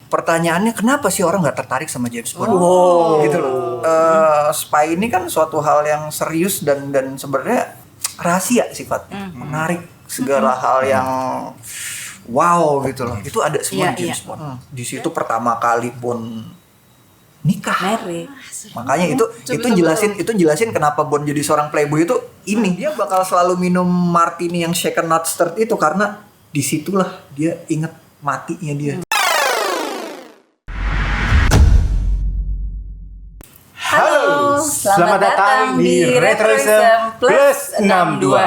pertanyaannya kenapa sih orang nggak tertarik sama James Bond? Gitu loh. Spy ini kan suatu hal yang serius dan sebenarnya rahasia sifatnya, menarik segala hal yang wow gitu loh. Itu ada semua di James Bond. Di situ pertama kali Bond nikah. Makanya itu jelasin kenapa Bond jadi seorang playboy itu ini. Dia bakal selalu minum martini yang shaken not stirred itu karena disitulah dia inget matinya dia. Halo, selamat datang di Retroism Plus 62.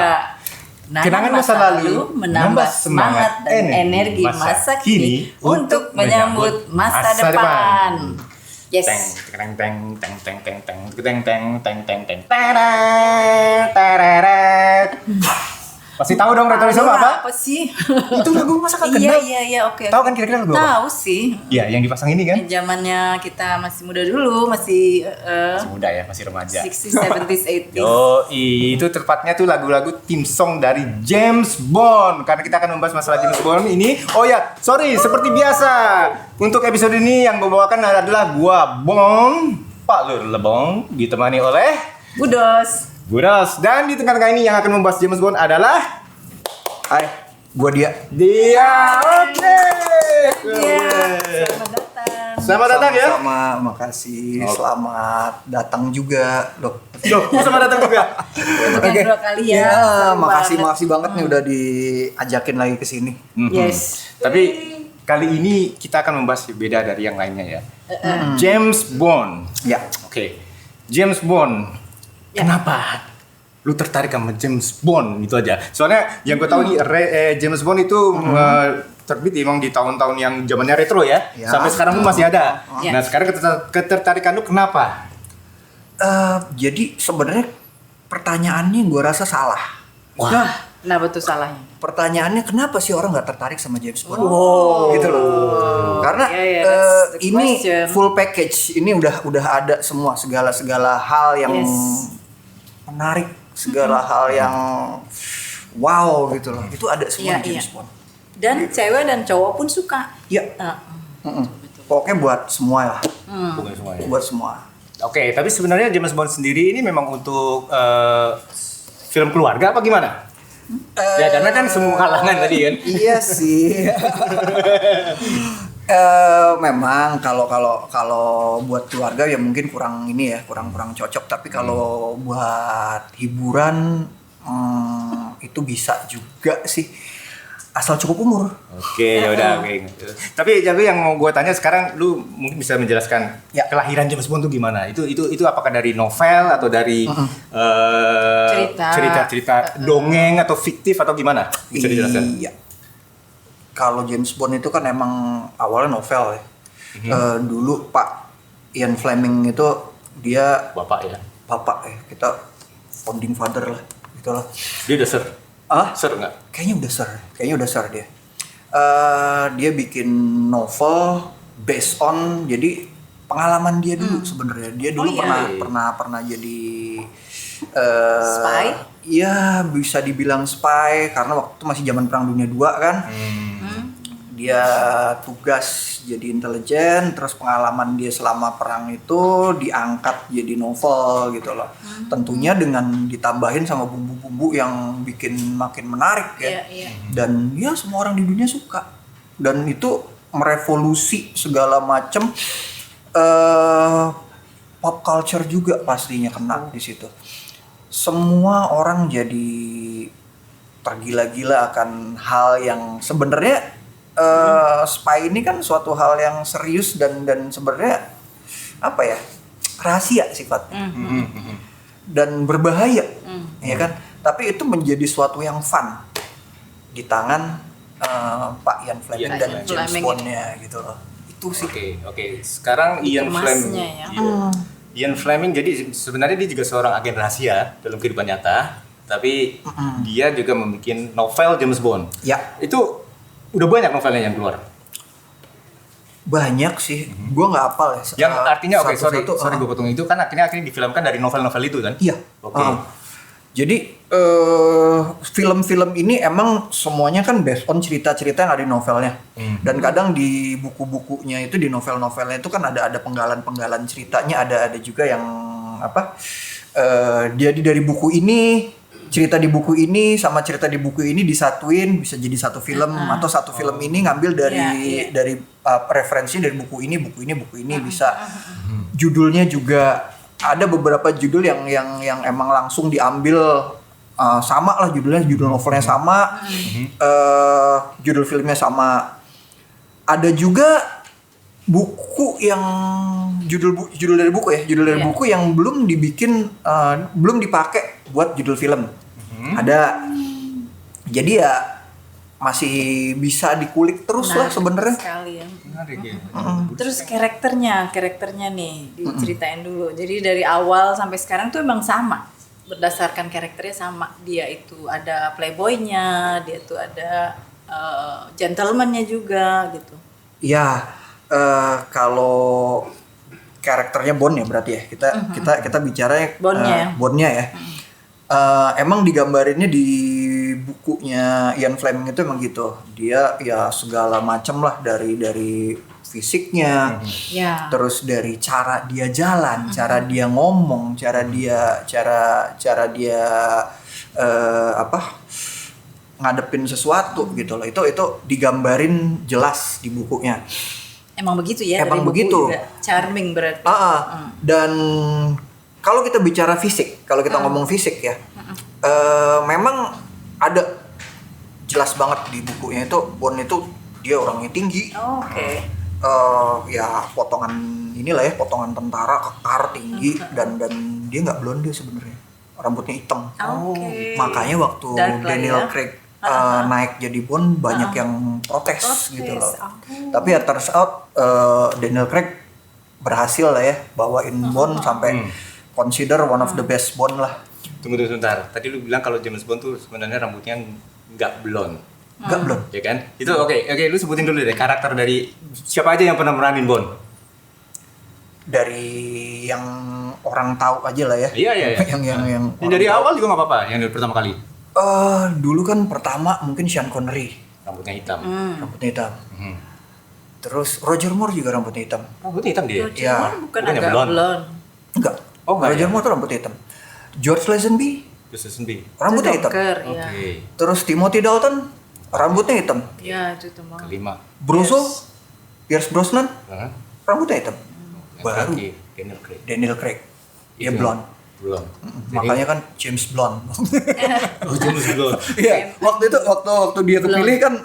Kenangan masa lalu menambah semangat dan energi masa kini untuk menyambut masa depan. Yes. Teng teng teng teng teng teng teng teng teng teng teng teng. Pasti tahu dong Retroism apa? Apa sih? Itu lagu masa kakak kenal? Iya, oke. Tahu kan kira-kira lagu apa? Tahu sih. Iya, yang dipasang ini kan? Zamannya kita masih muda dulu, masih Masih muda ya, masih remaja. 60s, 70s, 80s. Itu tepatnya tuh lagu-lagu theme song dari James Bond. Karena kita akan membahas masalah James Bond ini. Oh ya, sorry, seperti biasa. Untuk episode ini yang membawakan adalah gua Bong, Pak Lur Lebong, ditemani oleh Budos. Dan di tengah-tengah ini yang akan membahas James Bond adalah Hai, gua dia. Oke. Selamat datang. Selamat datang ya. Sama, makasih. Selamat datang juga, Dok. Selamat datang juga. Untuk yang dua kali ya. Makasih banget nih udah diajakin lagi ke sini. Yes. Tapi kali ini kita akan membahas beda dari yang lainnya ya. James Bond. Ya. Oke. James Bond. Kenapa lu tertarik sama James Bond itu aja? Soalnya yang gue tahu nih James Bond itu terbit emang di tahun-tahun yang zamannya retro ya. Sampai sekarang pun masih ada. Nah, sekarang ketertarikan lu kenapa? Jadi sebenarnya pertanyaannya gue rasa salah. Wah, kenapa tuh salahnya? Pertanyaannya kenapa sih orang nggak tertarik sama James Bond? Gitu loh. Karena that's the ini question. full package. Ini udah ada semua segala hal yang menarik, segala hal yang wow gitu loh. Itu ada semua di James Bond. Dan cewek dan cowok pun suka. Iya. Pokoknya buat semua lah. Bukan semuanya. Buat semua. Oke, tapi sebenarnya James Bond sendiri ini memang untuk film keluarga apa gimana? Ya karena kan semua kalangan tadi kan. Iya sih. Memang kalau buat keluarga ya mungkin kurang cocok, tapi kalau buat hiburan itu bisa juga sih, asal cukup umur. Oke, ya udah oke. Tapi yang mau gue tanya sekarang, lu mungkin bisa menjelaskan kelahiran James Bond itu gimana? Itu apakah dari novel atau dari cerita dongeng atau fiktif atau gimana? Bisa dijelaskan? Iya. Kalau James Bond itu kan emang awalnya novel ya. Dulu Pak Ian Fleming itu dia Bapak ya, kita founding father lah, gitulah. dia udah ser nggak? Kayaknya udah ser dia. Dia bikin novel based on jadi pengalaman dia dulu sebenarnya. Dia dulu pernah jadi spy? Iya, bisa dibilang spy karena waktu itu masih zaman Perang Dunia II kan. Dia tugas jadi intelijen, terus pengalaman dia selama perang itu diangkat jadi novel gitu loh. Tentunya dengan ditambahin sama bumbu-bumbu yang bikin makin menarik ya. Dan ya semua orang di dunia suka. Dan itu merevolusi segala macam pop culture juga pastinya kena di situ. Semua orang jadi tergila-gila akan hal yang sebenarnya spy ini kan suatu hal yang serius dan sebenarnya apa ya, rahasia sifatnya dan berbahaya, ya kan? Tapi itu menjadi suatu yang fun di tangan Pak Ian Fleming dan James Bond-nya gitu loh. Itu sih. Oke. Sekarang Ian Fleming. Ian Fleming jadi sebenarnya dia juga seorang agen rahasia dalam kehidupan nyata, tapi dia juga membuat novel James Bond. Ya. Itu udah banyak novelnya yang keluar. Banyak sih, gue nggak hafal ya. Yang artinya sorry gue potong, itu kan akhirnya difilmkan dari novel-novel itu kan? Iya. Oke. Jadi film-film ini emang semuanya kan based on cerita-cerita yang ada di novelnya. Dan kadang di buku-bukunya itu, di novel-novelnya itu kan ada penggalan-penggalan ceritanya, ada juga yang apa? Dia dari buku ini, cerita di buku ini sama cerita di buku ini disatuin bisa jadi satu film, atau satu film ini ngambil dari referensi dari buku ini bisa. Judulnya juga ada beberapa judul yang emang langsung diambil sama lah judulnya, judul novelnya sama, judul filmnya sama. Ada juga buku yang judul dari buku yang belum dibikin, belum dipakai buat judul film. Ada. Jadi ya masih bisa dikulik terus lah sebenarnya. Sekali ya. Menarik ya. Terus karakternya nih diceritain dulu. Jadi dari awal sampai sekarang tuh emang sama, berdasarkan karakternya sama. Dia itu ada playboynya, dia tuh ada gentlemannya juga gitu. Ya, kalau karakternya Bond ya berarti ya kita bicara Bondnya ya. Emang digambarinnya di bukunya Ian Fleming itu emang gitu. Dia ya segala macam lah dari fisiknya, terus dari cara dia jalan, cara dia ngomong, cara dia ngadepin sesuatu gitu loh. Itu digambarin jelas di bukunya. Emang begitu ya? Emang dari buku begitu. Juga. Charming berarti. Dan kalau kita bicara fisik, kalau kita ngomong fisik ya, memang ada jelas banget di bukunya itu Bond itu dia orangnya tinggi. Oke. Ya potongan inilah ya, potongan tentara, kekar, tinggi, dan dia nggak blonde sebenarnya, rambutnya hitam. Makanya waktu Daniel Craig naik jadi Bond banyak yang protes gitu loh. Tapi ya turns out Daniel Craig berhasil lah ya bawain Bond sampai consider one of the best Bond lah. Tunggu sebentar. Tadi lu bilang kalau James Bond tuh sebenarnya rambutnya nggak blond. Nggak blond. Ya kan? Itu oke, lu sebutin dulu deh karakter dari siapa aja yang pernah meranin Bond. Dari yang orang tahu aja lah ya. Iya. yang dari awal juga nggak apa-apa, yang dari pertama kali. Dulu kan pertama mungkin Sean Connery. Rambutnya hitam. Terus Roger Moore juga rambutnya hitam. Rambutnya hitam dia? Roger Moore bukan agak blonde. Enggak. Roger Moore tuh rambutnya hitam. George Lazenby rambutnya hitam. Oke. Terus Timothy Dalton rambutnya hitam. Iya, itu tuh. Kelima. Pierce Brosnan rambutnya hitam. Baru Daniel Craig. Dia blonde. Makanya kan James Blonde. James Blonde. Iya, waktu dia kepilih kan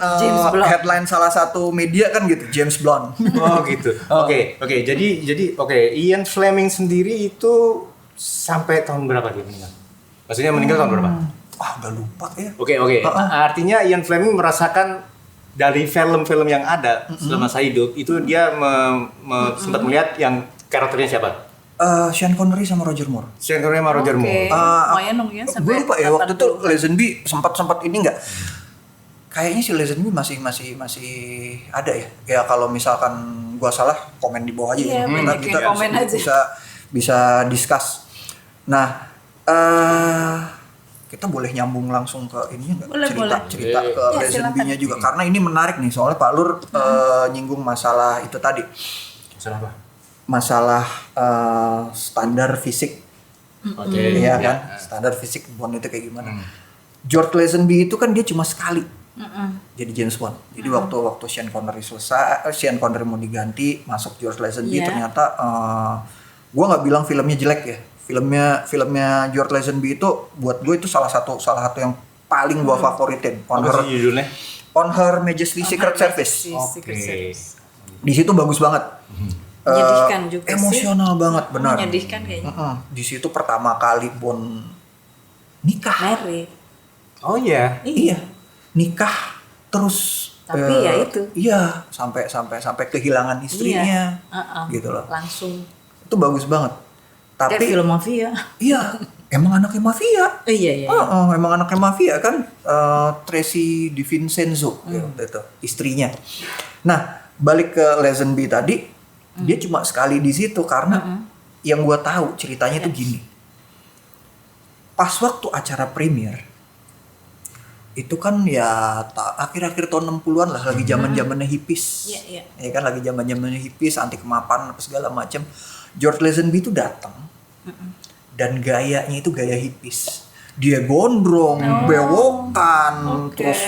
headline salah satu media kan gitu, James Blonde. Oh gitu. Oke. Jadi Ian Fleming sendiri itu sampai tahun berapa dia meninggal? Maksudnya meninggal tahun berapa? Udah lupa ya. Oke. Artinya Ian Fleming merasakan dari film-film yang ada selama saya hidup itu dia sempat melihat yang karakternya siapa? Sean Connery sama Roger Moore. Lumayan dong ya sampai. Gue lupa ya waktu itu Lazenby sempat ini nggak? Kayaknya si Lazenby masih ada ya. Ya kalau misalkan gua salah komen di bawah aja ya. Kita komen aja. Bisa discuss. Nah, kita boleh nyambung langsung ke ini nggak? Cerita ke Lazenby-nya juga karena ini menarik nih soalnya Pak Lur nyinggung masalah itu tadi. Masalah apa? Masalah standar fisik. Iya kan? Standar fisik Bond itu kayak gimana? George Lazenby itu kan dia cuma sekali jadi James Bond. Jadi waktu Sean Connery selesai, Sean Connery mau diganti, masuk George Lazenby, ternyata gua nggak bilang filmnya jelek ya. Filmnya George Lazenby itu buat gue itu salah satu yang paling gua favoritin. On Her Majesty's Secret Service. Di situ bagus banget. Menyedihkan juga emosional sih. banget, benar. Menyedihkan kayaknya. Di situ pertama kali Bond nikah. Married. Oh iya. Iya. Nikah terus. Tapi ya itu. Iya, sampai kehilangan istrinya. Gitu loh. Langsung. Itu bagus banget. Tapi kayak film mafia. Iya. Emang anaknya mafia. Iya. Emang anaknya mafia kan. Tracy DiVincenzo itu istrinya. Nah, balik ke Lazenby tadi. Dia cuma sekali di situ karena yang gue tahu ceritanya tuh gini. pas waktu acara premier itu kan ya akhir-akhir tahun 60-an lah, lagi zaman-zamannya hippies. Iya. Ya kan lagi zaman-zamannya hippies, anti kemapanan apa segala macam. George Lazenby itu datang. Dan gayanya itu gaya hippies. Dia gondrong, bewokan, oke. terus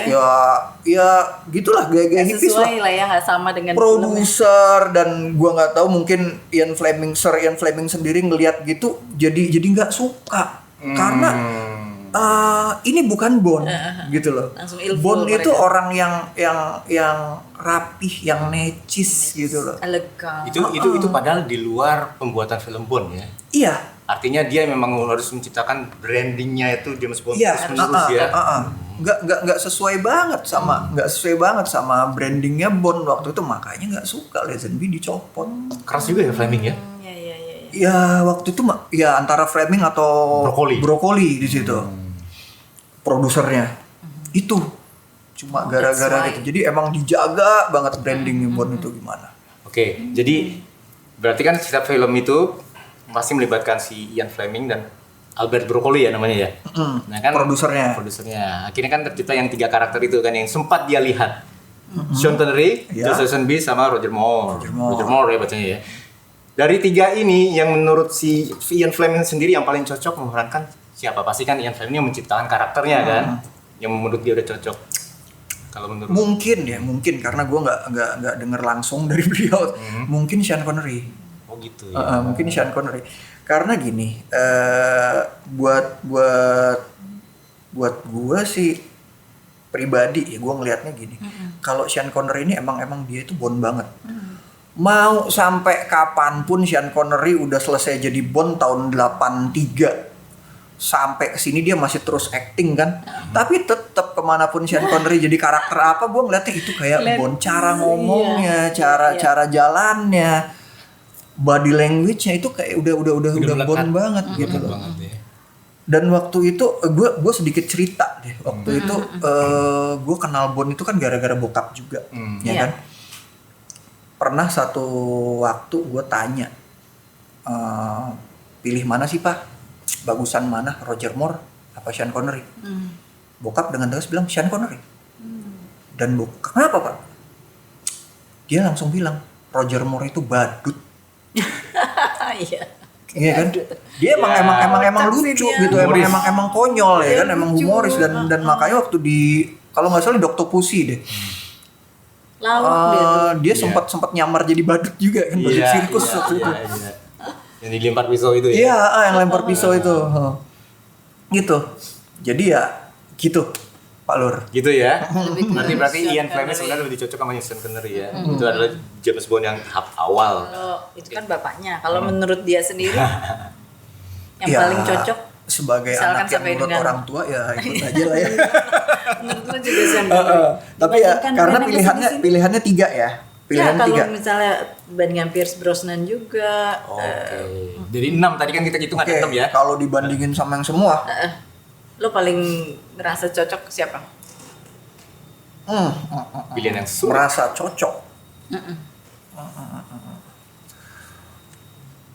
ya gitulah gaya-gaya hippies lah. Sesuai lah ya, nggak sama dengan Produser dan gua nggak tahu mungkin Ian Fleming sendiri ngelihat gitu jadi nggak suka karena ini bukan Bond gitu loh. Langsung ilful Bond itu mereka. orang yang rapih, yang necis gitu loh. elegan. Itu padahal di luar pembuatan film Bond ya. Iya. Artinya dia memang harus menciptakan brandingnya itu James Bond Iya, terus menerus ya. nggak sesuai banget sama brandingnya Bond waktu itu, makanya nggak suka Lazenby dicopot. Keras juga ya Fleming ya. Iya. Ya waktu itu ya antara Fleming atau Broccoli di situ. Produsernya itu cuma gara-gara that's why. gitu. Jadi emang dijaga banget brandingnya Bond itu gimana. Oke, jadi berarti kan setiap film itu pasti melibatkan si Ian Fleming dan Albert Broccoli ya namanya ya. Nah kan Produsernya. Akhirnya kan tercipta yang 3 karakter itu kan yang sempat dia lihat. Sean Connery, Ya. George Lazenby sama Roger Moore. Roger Moore. Ya bacanya ya. Dari 3 ini yang menurut si Ian Fleming sendiri yang paling cocok memerankan siapa? Pasti kan Ian Fleming yang menciptakan karakternya kan. Yang menurut dia udah cocok. Kalau menurut Mungkin karena gue nggak denger langsung dari beliau. Mungkin Sean Connery. oh gitu ya. Mungkin Sean Connery. Karena gini, buat gue sih pribadi ya, gue ngelihatnya gini. Kalau Sean Connery ini emang dia itu Bond banget. Mau sampai kapanpun Sean Connery udah selesai jadi Bond tahun 83. Sampai kesini dia masih terus acting kan. Tapi tetap kemanapun Sean Connery jadi karakter apa, gue ngeliatnya itu kayak Bond. Cara ngomongnya, cara jalannya, body language-nya itu kayak udah melekat. Bond banget gitu loh. Banget ya. Dan waktu itu gue sedikit cerita deh. Waktu itu gue kenal Bond itu kan gara-gara bokap juga, ya Iya. kan. Pernah satu waktu gue tanya, pilih mana sih Pak? Bagusan mana, Roger Moore apa Sean Connery? Bokap dengan tegas bilang Sean Connery. Dan bokap, kenapa Pak? Dia langsung bilang Roger Moore itu badut. Iya. Iya kan? Dia emang lucu dia. gitu, Humoris. emang konyol ya Dia kan, emang lucu. humoris dan makanya waktu di kalau nggak salah di Dr. Pussy deh. Lawak dia tuh. Dia sempat nyamar jadi badut juga kan, badut sirkus waktu itu. Iya. Yang dilempar pisau itu ya. Iya, yang lempar pisau itu. Gitu. Jadi ya gitu, Pak Lur. Gitu ya. Lebih ke Berarti Sean Ian Fleming Connery. sebenarnya lebih cocok sama Sean Connery ya. Itu adalah James Bond yang tahap awal. Kalau itu kan bapaknya. Kalau menurut dia sendiri yang Ya, paling cocok sebagai misalkan anak yang sampai menurut dengan- orang tua ya ikut aja lah ya. menurut lu juga Sean Connery. Tapi ya Dibandingkan karena dengan yang pilihannya 3 ya. Ya Pilihannya kalau 3. misalnya bandingan Pierce Brosnan juga. Oke. Jadi 6 tadi kan kita hitung Oke, ada 6 ya. kalau dibandingin sama yang semua, Lo paling ngerasa cocok ke siapa? Pilihan yang sulit. merasa cocok.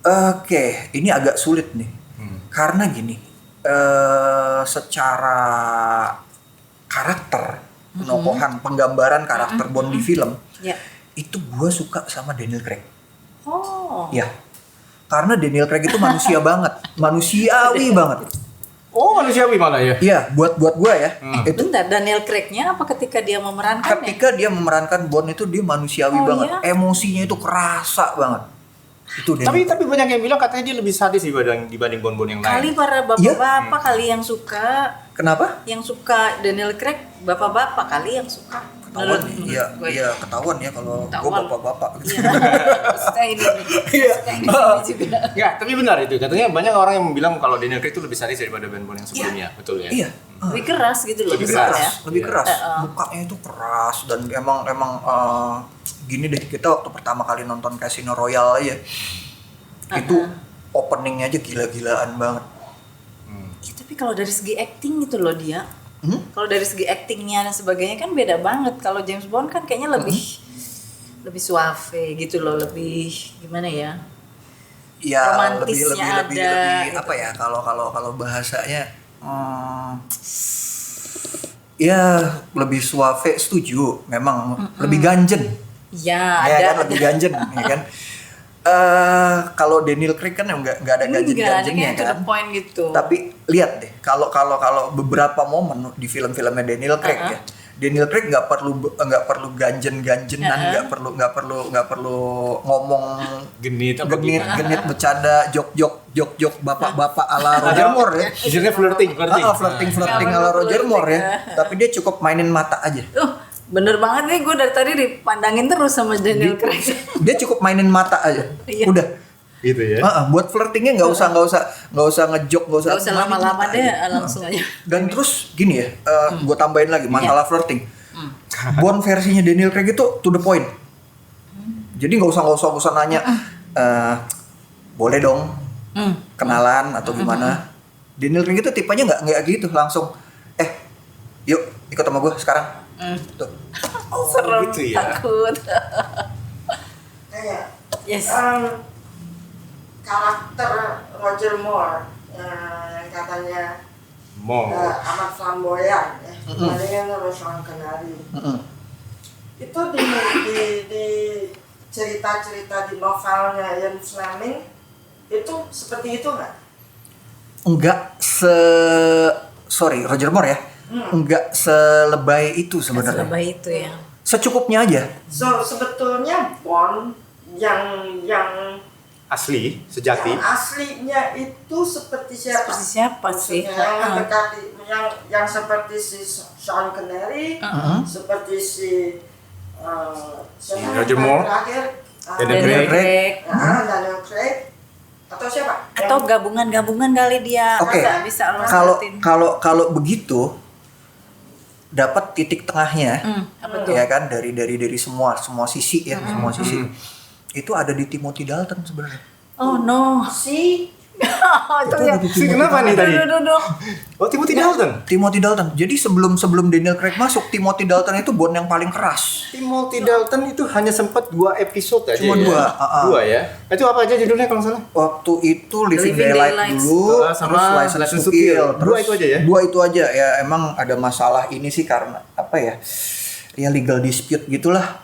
Oke, ini agak sulit nih. Karena gini, secara karakter, penokohan, penggambaran karakter Bond di film, Ya. itu gue suka sama Daniel Craig. Oh. Ya, karena Daniel Craig itu manusia banget, manusiawi banget. Oh, manusiawi malah ya. Iya, buat gue ya, itu Bentar, Daniel Craig-nya apa ketika dia memerankannya? ketika dia memerankan Bond itu dia manusiawi Oh, banget, iya? emosinya itu kerasa banget. Itu Daniel. Tapi banyak yang bilang katanya dia lebih sadis dibanding Bond-Bond yang Kali lain. para bapak-bapak kali yang suka, Kenapa? Daniel Craig, bapak-bapak kali yang suka. Ketahuan Menurut nih, gue. iya ketahuan ya kalau gue Ketahuan. bapak-bapak gitu. Iya. Maksudnya ini nih. Maksudnya ini juga. Enggak, tapi benar itu. Katanya banyak orang yang bilang kalau Daniel Craig itu lebih sadis daripada Bond-Bond yang sebelumnya. Betul ya? Iya, Lebih keras gitu loh. Lebih misalnya. keras. lebih Iya. keras. Mukanya itu keras dan emang gini deh, kita waktu pertama kali nonton Casino Royale aja. Itu openingnya aja gila-gilaan banget. Ya, tapi kalau dari segi acting itu loh dia. Kalau dari segi actingnya dan sebagainya kan beda banget. Kalau James Bond kan kayaknya lebih suave gitu loh, lebih gimana ya? Ya Romantisnya lebih ada, lebih gitu. apa ya, kalau bahasanya Ya lebih suave, setuju. Memang lebih ganjen. Ya, Ya ada. kan lebih ganjen, ya kan. Kalau Daniel Craig kan nggak ada ganjen-ganjennya to the kan. point gitu. Tapi lihat deh, kalau beberapa momen di film-filmnya Daniel Craig ya, Daniel Craig nggak perlu ganjen-ganjenan, nggak perlu ngomong Genit apa genit gimana? bercanda, jok bapak-bapak ala Roger Moore ya. Jujurnya flirting. Flirting ala Roger Moore ya. Tapi dia cukup mainin mata aja. Bener banget nih, gue dari tadi dipandangin terus sama Daniel Craig. Dia cukup mainin mata aja. Iya. Udah. Gitu ya. Buat flirtingnya nggak usah ngejok, nggak usah Gak usah mainin lama-lama mata deh, aja. langsung aja. Dan terus gini ya, gue tambahin lagi masalah flirting. Bond versinya Daniel Craig itu to the point. Jadi nggak usah nanya, boleh dong kenalan atau gimana. Daniel Craig itu tipenya nggak gitu langsung. Yuk ikut sama gue sekarang. Tuh. Serem, gitu ya. takut. Kayak Yes. karakter Roger Moore yang katanya amat flamboyan ya, dibandingkan sama Sean Connery. Itu di cerita-cerita di novelnya Ian Fleming itu seperti itu nggak? Sorry Roger Moore ya, enggak selebay itu sebenarnya. Lebay itu ya. Secukupnya aja. So sebetulnya Bond yang Asli, sejati. aslinya itu seperti siapa? Seperti siapa sih? Maksudnya yang mendekati, yang seperti si Sean Connery, seperti si siapa Roger yang Moore. terakhir, Daniel Craig. Daniel Craig, atau siapa? Atau gabungan kali dia. Oke. Bisa lo Kalau sebutin. kalau begitu dapat titik tengahnya, apa tuh? ya kan dari semua sisi ya, semua sisi. Itu ada di Timothy Dalton sebenarnya. Oh no. Si Itu ya. Si kenapa nih tadi? Duh. Oh, Timothy Dalton. Timothy Dalton. Jadi sebelum Daniel Craig masuk, Timothy Dalton itu Bond yang paling keras. Timothy Dalton itu hanya sempat 2 episode aja. Cuma ya? 2, 2 ya. Itu apa aja judulnya kalau nggak salah? Waktu itu Living Living Daylight Daylights. dulu, Sama terus License to Kill. Dua itu aja ya? Dua itu aja ya. Emang ada masalah ini sih karena apa ya? Ya legal dispute gitulah.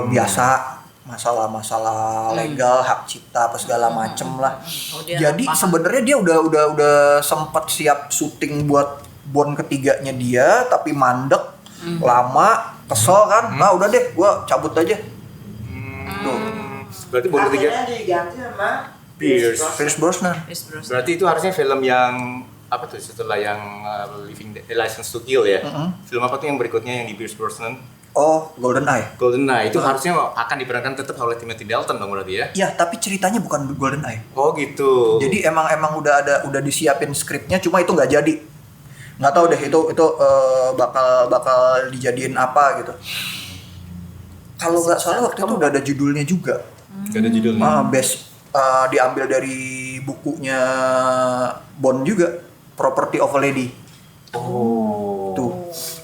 Biasa masalah legal, hak cipta apa segala macem lah. dia Jadi paham. sebenarnya dia udah sempat siap syuting buat Bond ketiganya dia, tapi mandek, lama, kesel kan. Nah udah deh, gua cabut aja. Tuh. Berarti Bond ketiga. akhirnya diganti sama Pierce. Pierce Brosnan. Berarti itu harusnya film yang apa tuh setelah yang License to Kill ya? Film apa tuh yang berikutnya yang di Pierce Brosnan? Oh, GoldenEye. GoldenEye itu harusnya akan diperankan tetap oleh Timothy Dalton dong berarti ya? Ya, tapi ceritanya bukan GoldenEye. Oh gitu. Jadi emang udah disiapin skripnya, cuma itu nggak jadi. Nggak tahu deh itu bakal dijadiin apa gitu. Kalau nggak salah waktu itu udah ada judulnya juga. Gak ada judulnya. Diambil dari bukunya Bond juga, Property of a Lady. Tuh,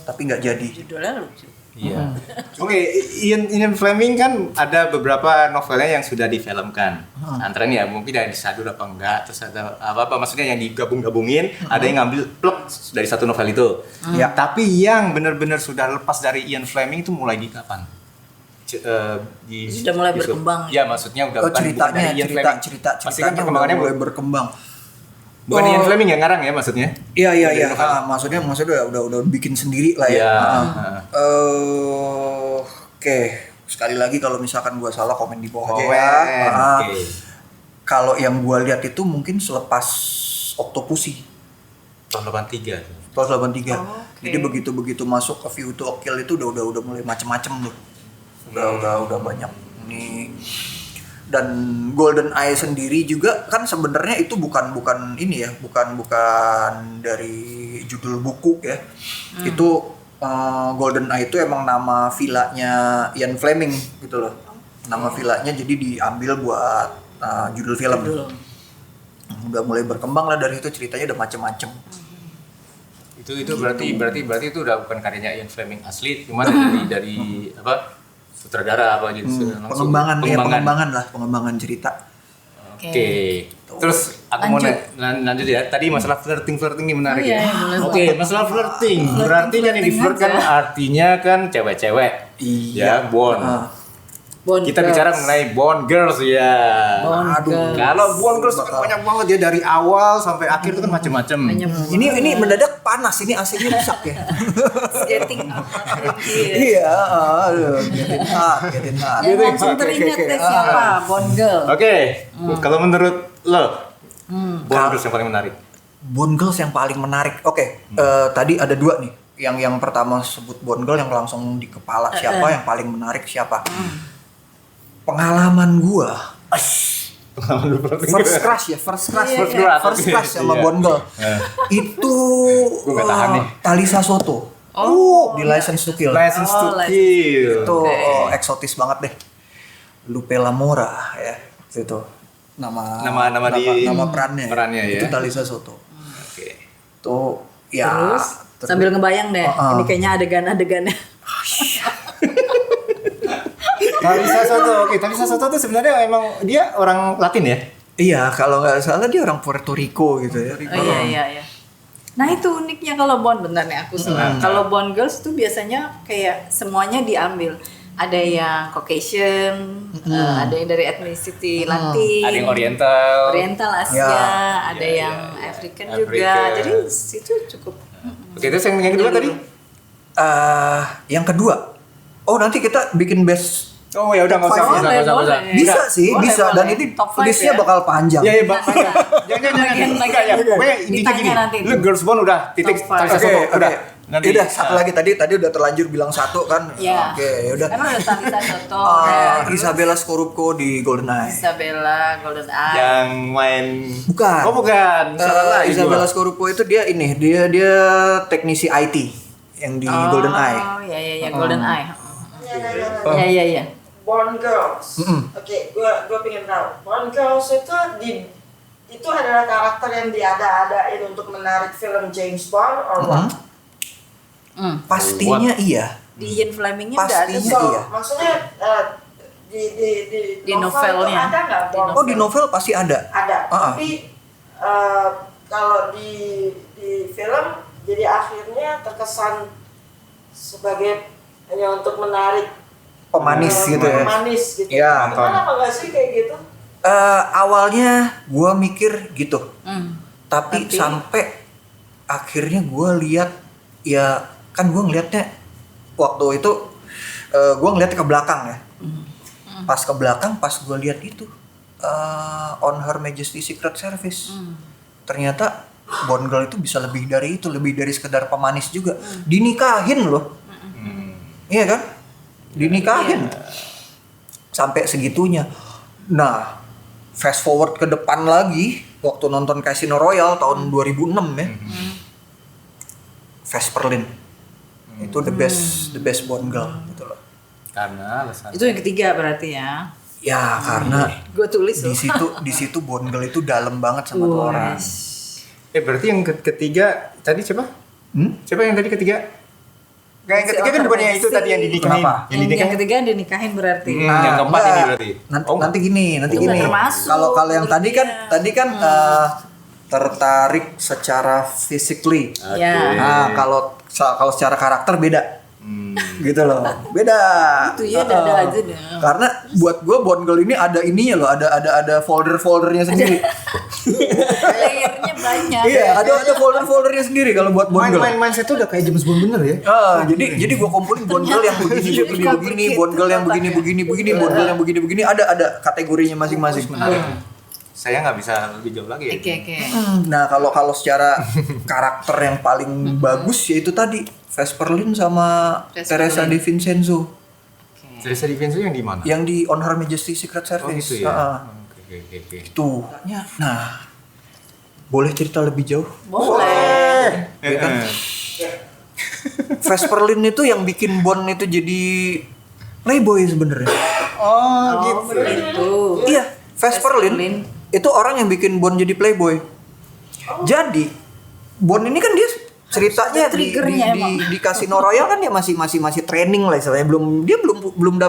tapi nggak jadi. Judulnya lucu. Iya. Oke, Ian Fleming kan ada beberapa novelnya yang sudah difilmkan. Antaranya ya mungkin ada disadur apa enggak, terus ada apa maksudnya yang digabung-gabungin, ada yang ngambil plot dari satu novel itu. Ya. Tapi yang benar-benar sudah lepas dari Ian Fleming itu mulai di kapan? Sudah mulai berkembang. Ya, maksudnya udah bukan Ceritanya, dari Ian Fleming. Pasti kan ceritanya perkembangannya mulai berkembang. bukan Ian Fleming yang ngarang ya maksudnya? Iya. Dari novel. Maksudnya udah bikin sendiri lah ya. Iya. Oke, sekali lagi kalau misalkan gua salah komen di bawah aja Oke. ya. Oke. Kalau yang gua lihat itu mungkin selepas Octopussy Tahun 83 tuh. tahun 83. Oh, oke. Jadi begitu masuk ke View to a Kill itu udah mulai macem-macem tuh. Udah banyak nih. Dan GoldenEye sendiri juga kan sebenarnya itu bukan ini ya, bukan dari judul buku ya. Itu GoldenEye itu emang nama villanya Ian Fleming gitu loh. Nama villanya jadi diambil buat judul film. Udah mulai berkembang lah dari itu, ceritanya udah macem-macem. Itu berarti itu udah bukan karyanya Ian Fleming asli, cuma dari apa? Sutradara apa gitu langsung Pengembangan cerita. Oke. Terus aku mau lanjut ya. Tadi masalah flirting ini menarik ya. Boleh. Oke, masalah flirting. Berarti kan yang di flirt kan artinya kan cewek-cewek. Iya. Ya, Bond. Bond Kita girls. bicara mengenai Bond girls ya. Bond girls. Kalau Bond girls kan banyak banget ya dari awal sampai akhir itu kan macam-macam. Ini mendadak panas, ini AC-nya rusak ya. Getting up. Iya, aduh, getting hot. Yang langsung teringat deh siapa Bond girl. Oke, kalau menurut lo, Bond girls yang paling menarik. Bond girls yang paling menarik. Oke, tadi ada dua nih. Yang pertama sebut Bond girl yang langsung di kepala siapa, yang paling menarik siapa. Pengalaman gua first crush sama Bond girl itu Gua nggak tahan nih. Talisa Soto di License to Kill. License to Kill. Itu eksotis banget deh. Lupe Lamora ya itu nama perannya ya. itu Talisa Soto. Oke. Tuh ya Terus sambil ngebayang deh, ini kayaknya adegan-adegannya. Talisa Soto tuh sebenarnya emang dia orang Latin ya? Iya, kalau nggak salah dia orang Puerto Rico gitu ya. Iya. Nah itu uniknya kalau Bond, bentar nih aku salah. Kalau Bond girls tuh biasanya kayak semuanya diambil. Ada yang Caucasian, ada yang dari ethnicity Latin, Ada yang Oriental, Asia, Ya. ada yang African juga. Jadi itu cukup. Oke, terus yang kedua tadi? Yang kedua, nanti kita bikin best. Oh ya udah nggak usah. Boleh. Bisa sih, Boleh, bisa. boleh. Dan ini Top five listnya ya? bakal panjang. Iya, Bang. Jangan. Enggak ya. Pokoknya intinya gini. nanti. Lu Girls Bond udah titik Top five. Talisa Soto udah. Nanti Udah satu lagi tadi udah terlanjur bilang satu kan. Iya. Oke, udah. Emang ada Talisa Soto. Isabella Scorupco di GoldenEye. Isabella Golden Eye. yang main Bukan. Oh, bukan. Salah lagi Isabella gua. Scorupco itu dia teknisi IT yang di GoldenEye. Oh iya Golden Eye. Oh. Iya. Bond girls. Oke, gua pengen tahu. Bond girls itu adalah karakter yang diada-adain untuk menarik film James Bond or what? Pastinya iya. Di Ian Fleming-nya udah ada. Pastinya So, iya. maksudnya di novel novelnya. itu ada nggak Bond? Oh, di novel pasti ada. Ada. Tapi kalau di film jadi akhirnya terkesan sebagai hanya untuk menarik Pemanis gitu ya. Pemanis gitu. Iya. Kenapa nggak sih kayak gitu? Awalnya gue mikir gitu, tapi sampai akhirnya gue lihat ya kan gue ngelihatnya waktu itu gue ngeliat ke belakang ya, pas ke belakang pas gue lihat itu On Her Majesty Secret Service, ternyata Bond girl itu bisa lebih dari itu, lebih dari sekedar pemanis juga, dinikahin loh, iya kan? Dinikahin sampai segitunya. Nah, fast forward ke depan lagi waktu nonton Casino Royale tahun 2006 ya. Vesper Lynd itu the best Bond girl gitu loh. Karena alasan Itu yang ketiga berarti ya. Ya karena Gue tulis di situ Bond girl itu dalam banget sama tuh orang. berarti yang ketiga tadi siapa? Siapa yang tadi ketiga? Yang ketiga kan bukannya itu tadi yang dinikahin. Kenapa? Yang ketiga yang dinikahin berarti. Yang keempat ini berarti. Nanti gini. termasuk Kalau yang menurut tadi kan tertarik secara physically. Ya. Nah, kalau secara karakter beda. Gitu loh. Beda. Itu ya ada aja deh. Karena buat gue Bond girl ini ada ininya loh, ada foldernya sendiri. Layernya banyak. Iya, ada foldernya sendiri kalau buat Bond girl. Mindset itu udah kayak James Bond bener ya. Jadi gue kumpulin Bond girl yang begini, Bond girl yang begini, Bond girl yang begini, ada kategorinya masing-masing. Saya nggak bisa lebih jauh lagi ya. Oke. Nah, kalau secara karakter yang paling bagus ya itu tadi Vesper Lynd sama Teresa Di Vincenzo. Teresa Di Vincenzo yang di mana? Yang di On Her Majesty Secret Service. Oh gitu ya. Oke. Itu. Nah, boleh cerita lebih jauh? Boleh. Ya kan? Vesper Lynd itu yang bikin Bond itu jadi playboy sebenarnya. Oh gitu. Iya, Vesper Lynd itu orang yang bikin Bond jadi playboy. Jadi Bond ini kan dia ceritanya Ada triggernya emang. di Casino Royale kan dia masih training lah istilahnya, belum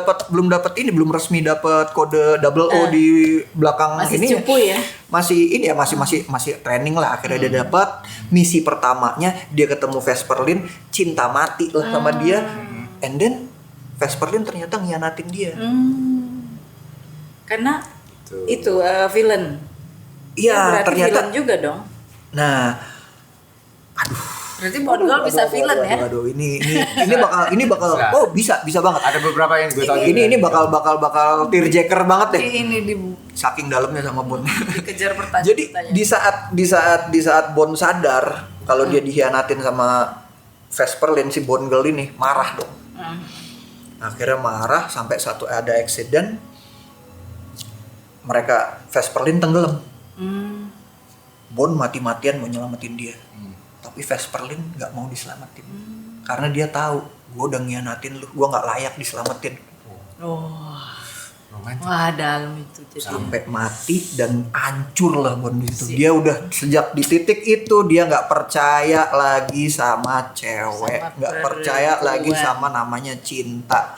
resmi dapat kode double O di belakang Masih ini cupu ya. masih training lah. Akhirnya dia dapat misi pertamanya, dia ketemu Vesperlin, cinta mati lah sama dia, and then Vesperlin ternyata ngianatin dia. Karena itu villain. Iya, berarti ternyata. villain juga dong. Nah, Berarti Bond Girl bisa villain ya. Aduh, ini bakal oh bisa banget. Ada beberapa yang gue tahu. Ini bakal tearjerker banget deh. Ini Saking dalamnya sama Bond. dikejar pertanyaan. Jadi di saat Bond sadar kalau dia dikhianatin sama Vesperlin, si Bond Girl ini marah dong. Akhirnya marah sampai ada accident. Vesperlin tenggelam. Bond mati-matian mau nyelamatin dia. Tapi Vesperlin nggak mau diselamatin. Karena dia tahu gue udah ngianatin lu, gue nggak layak diselamatin. Wah, dalam itu jadi. Sampai mati dan hancur lah Bond itu. Dia udah sejak di titik itu dia nggak percaya lagi sama cewek, nggak percaya lagi sama namanya cinta.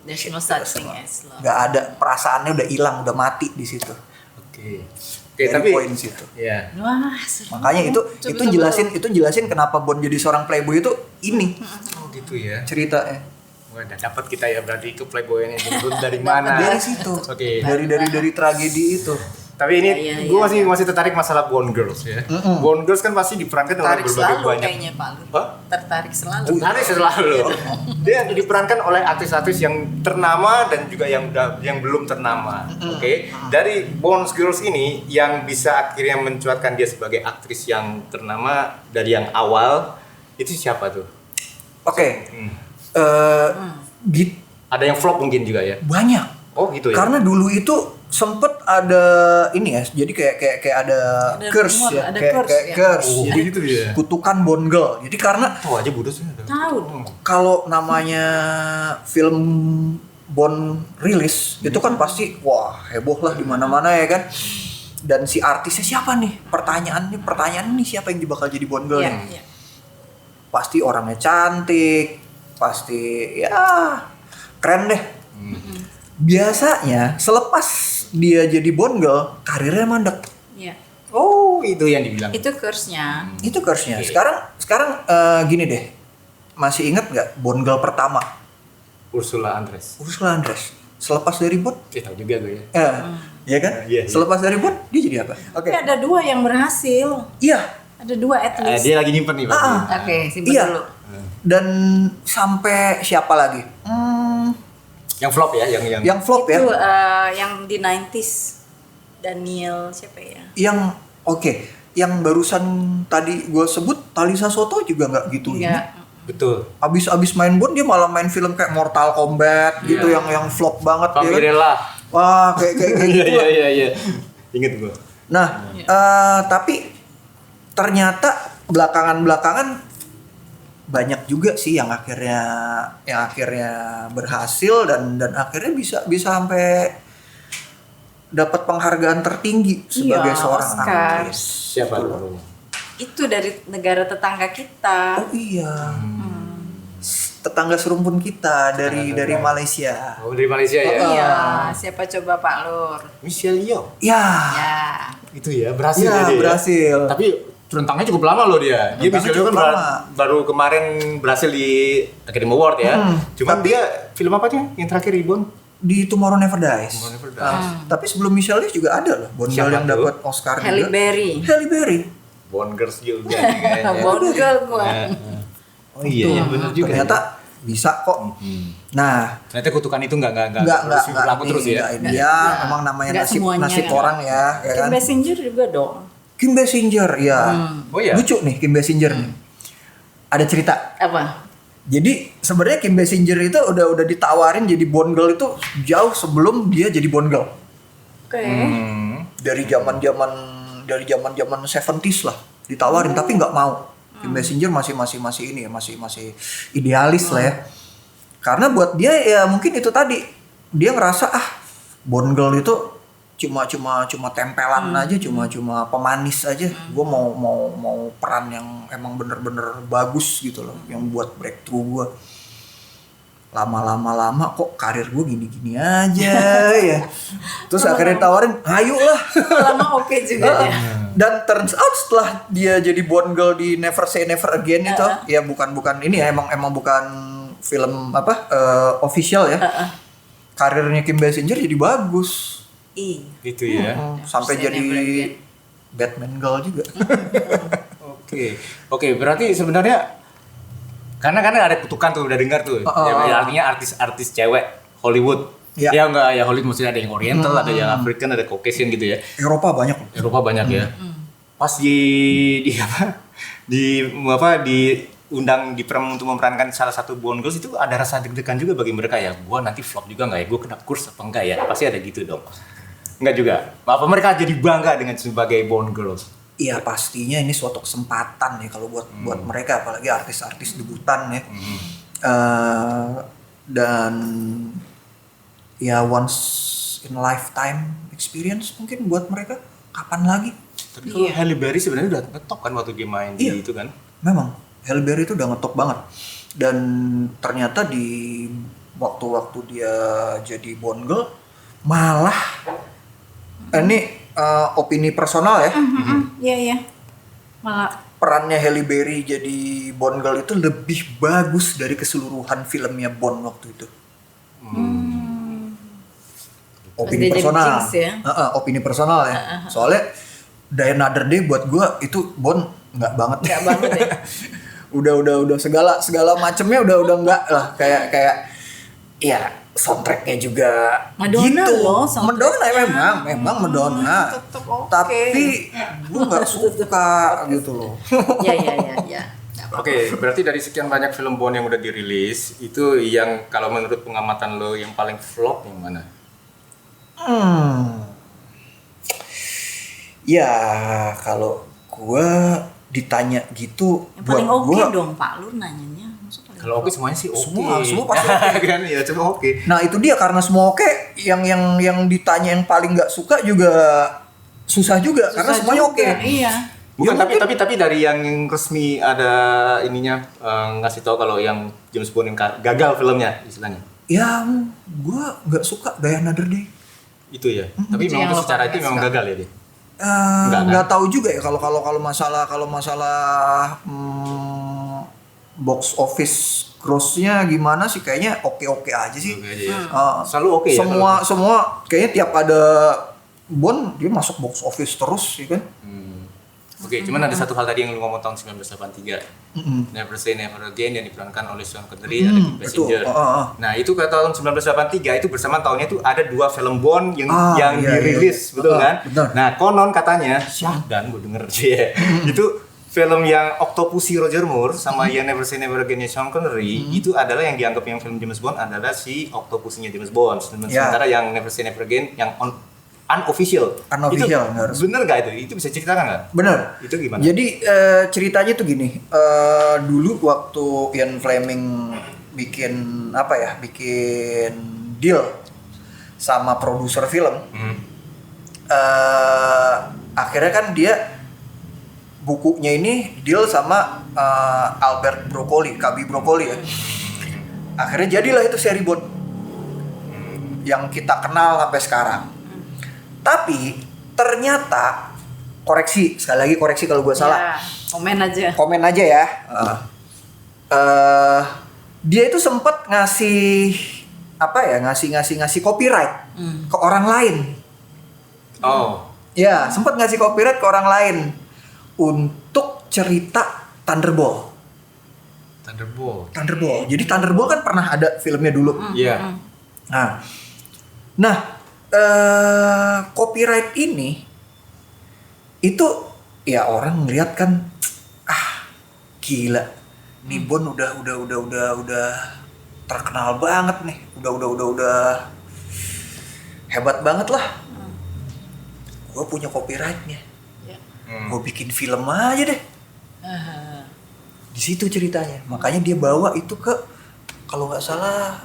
There's no such thing as love. Nggak ada, perasaannya udah hilang, udah mati di situ. Oke, Dari tapi poin situ. ya. Wah, seru. Makanya itu jelasin kenapa Bond jadi seorang playboy itu ini Oh gitu ya. ceritanya. Wah, udah dapat kita ya berarti itu playboy-nya dari mana? Dari situ. Oke. Dari tragedi itu. Tapi ini Iya, gue masih tertarik masalah Bond Girls ya. Bond Girls kan pasti diperankan oleh Tertarik berbagai selalu banyak. kayaknya Pak Lur. Hah? Tertarik selalu. Tertarik selalu. Dia diperankan oleh artis-artis yang ternama dan juga yang belum ternama. Oke. Dari Bond Girls ini yang bisa akhirnya mencuatkan dia sebagai aktris yang ternama dari yang awal itu siapa tuh? Oke. Ada yang flop mungkin juga ya. Banyak. Oh gitu ya. Karena dulu itu sempet ada ini ya, jadi kayak ada curse rumor, ya, ada kayak curse ya. curse. Oh, Jadi gitu ya. kutukan Bond Girl. Jadi karena Tahu aja bodoh sih. Tahu. kalau namanya film Bond rilis itu kan pasti wah heboh lah di mana-mana ya kan. Dan si artisnya siapa nih? Pertanyaan nih siapa yang bakal jadi Bond Girl nih? Iya. Pasti orangnya cantik, pasti ya keren deh. Biasanya selepas dia jadi Bond Girl, karirnya mandek. Iya. Oh, itu yang dibilang. Itu curse-nya. Itu curse-nya. Oke. Sekarang gini deh. Masih ingat nggak Bond Girl pertama? Ursula Andress. Ursula Andress. Selepas dari Bond, Tahu juga gue ya. ya kan? Iya. Selepas dari Bond, dia jadi apa? Oke. Tapi ada 2 yang berhasil. Iya. Ada 2 at least. Dia lagi nyimpen nih berarti. Oke, simpan Iya. dulu. Dan sampai siapa lagi? Yang flop ya, Yang flop ya. Itu yang di 90s. Daniel siapa ya? Yang yang barusan tadi gue sebut Talisa Soto juga nggak gitu ini. Enggak. betul. Abis main Bond dia malah main film kayak Mortal Kombat gitu yang flop banget ya kan? Vampirella. Wah kayak gitu lah. Iya. Ingat gue. Nah tapi ternyata belakangan banyak juga sih yang akhirnya berhasil dan akhirnya bisa sampai dapat penghargaan tertinggi sebagai Iya, seorang Oscar. aktris. Siapa dulu? Itu dari negara tetangga kita. Oh iya. Tetangga serumpun kita dari Malaysia. Oh, dari Malaysia ya. Iya, siapa coba Pak Lur? Michelle Yeoh. Ya. Ya. Itu ya, berhasil Iya, ya dia. berhasil. Tapi rentangnya cukup lama loh dia. Dia Rentangnya Michelle Yeoh kan cukup lama. baru kemarin berhasil di Academy Award ya. Cuman Tapi- dia film apa tuh yang terakhir di Bond? Di Tomorrow Never Dies. Tomorrow Never Dies. Tapi sebelum Michelle Yeoh juga ada loh Bond Girl Siapa yang tuh? dapat Oscar Halle juga. Berry. Halle Berry. Bond Girls juga nih kayaknya. Bond Girl gua. Oh iya, benar juga. Ternyata bisa kok. Nah, Ternyata kutukan itu enggak enggak berlaku terus ya. Dia memang namanya Nggak semuanya nasib ya. orang ya Kim kan. Basinger juga dong. Kim Basinger ya. Oh iya. Lucu nih Kim Basinger nih. Ada cerita. Apa? Jadi sebenarnya Kim Basinger itu udah ditawarin jadi Bond Girl itu jauh sebelum dia jadi Bond Girl. Oke. Dari zaman 70s lah ditawarin tapi nggak mau. Kim Basinger masih ini ya, masih idealis lah ya. Karena buat dia ya mungkin itu tadi dia ngerasa Bond Girl itu cuma tempelan aja, cuma pemanis aja. Gue mau peran yang emang bener-bener bagus gitu loh, yang buat breakthrough gue. Lama kok karir gue gini-gini aja ya. Terus akhirnya tawarin, ayo lah. Lama oke juga ya. Dan turns out setelah dia jadi Bond girl di Never Say Never Again itu, ya bukan ini ya, emang bukan film official ya. Karirnya Kim Basinger jadi bagus. Gitu ya. Sampai jadi Batman girl juga. Oke, berarti sebenarnya karena ada kutukan tuh, udah dengar tuh. Ya, artinya artis cewek Hollywood. Ya. Ya enggak, ya Hollywood mesti ada yang Oriental, ada yang African, ada Caucasian gitu ya. Eropa banyak. Ya. Pas diundang untuk memerankan salah satu Bond girls, itu ada rasa deg-degan juga bagi mereka ya. Gua nanti flop juga nggak ya? Gua kena kurs apa enggak ya? Pasti ada gitu dong. Enggak juga. Apa mereka jadi bangga dengan sebagai Bond girls? Iya, pastinya ini suatu kesempatan ya kalau buat mereka, apalagi artis-artis debutan ya. Dan ya once in a lifetime experience mungkin buat mereka. Kapan lagi? Tapi kalau Halle Berry sebenarnya udah ngetop kan waktu dia main di itu kan? Memang Halle Berry itu udah ngetop banget. Dan ternyata di waktu-waktu dia jadi Bond girl malah ini opini personal ya. Iya. Malah perannya Halle Berry jadi Bond girl itu lebih bagus dari keseluruhan filmnya Bond waktu itu. Opini personal. Jinx, ya? Opini personal ya. Soalnya Die Another Day buat gue itu Bond nggak banget ya. udah segala macemnya udah nggak lah, kayak ya soundtracknya juga Madonna gitu. loh, Madonna memang Madonna. Tapi gue nggak suka gitu loh. Ya. Oke, berarti dari sekian banyak film Bond yang udah dirilis, itu yang kalau menurut pengamatan lo yang paling flop yang mana? Ya kalau gue ditanya gitu, yang paling oke dong Pak, lu nanyanya. Kalau oke semuanya sih oke. Semua pasti oke kan ya, semua oke. Nah itu dia, karena semua oke, yang ditanya yang paling nggak suka juga susah juga, karena semuanya oke. Iya. Bukan, tapi dari yang resmi ada ininya ngasih tahu kalau yang James Bond yang gagal filmnya istilahnya. Ya gue nggak suka Die Another Day. Itu ya. Tapi memang itu secara itu memang gagal ya dia. Nggak tahu juga ya kalau masalah box office grossnya gimana sih, kayaknya oke aja sih. Selalu oke ya. Semua kayaknya tiap ada Bond dia masuk box office terus ya kan. Oke, cuman ada satu hal tadi yang lu ngomong tahun 1983. Never Say Never Again yang diperankan oleh Sean Connery, ada Kim Basinger. Nah, itu ke tahun 1983 itu bersama tahunnya itu ada 2 film Bond yang dirilis, betul kan? Betul. Nah, konon katanya Syahdan gue denger dia. Itu film yang Octopussy Roger Moore sama yang Never Say Never Again-nya Sean Connery itu adalah yang dianggap yang film James Bond adalah si Octopussy-nya James Bond. Sementara yang Never Say Never Again yang unofficial itu bener nggak itu? Itu bisa ceritakan nggak? Bener. Itu gimana? Jadi ceritanya tuh gini, dulu waktu Ian Fleming bikin deal sama produser film, akhirnya kan dia bukunya ini deal sama Albert Broccoli, Cubby Broccoli ya. Akhirnya jadilah itu seri Bond yang kita kenal sampai sekarang. Tapi ternyata sekali lagi koreksi kalau gue salah. Komen aja ya. Dia itu sempat ngasih copyright ke orang lain. Ya, sempat ngasih copyright ke orang lain untuk cerita Thunderball. Jadi Thunderball kan pernah ada filmnya dulu. Iya. Nah, copyright ini itu ya orang ngeliat kan, gila, nih Bond udah terkenal banget nih, udah hebat banget lah. Gue punya copyrightnya, gue bikin film aja deh. Di situ ceritanya, makanya dia bawa itu ke, kalau nggak salah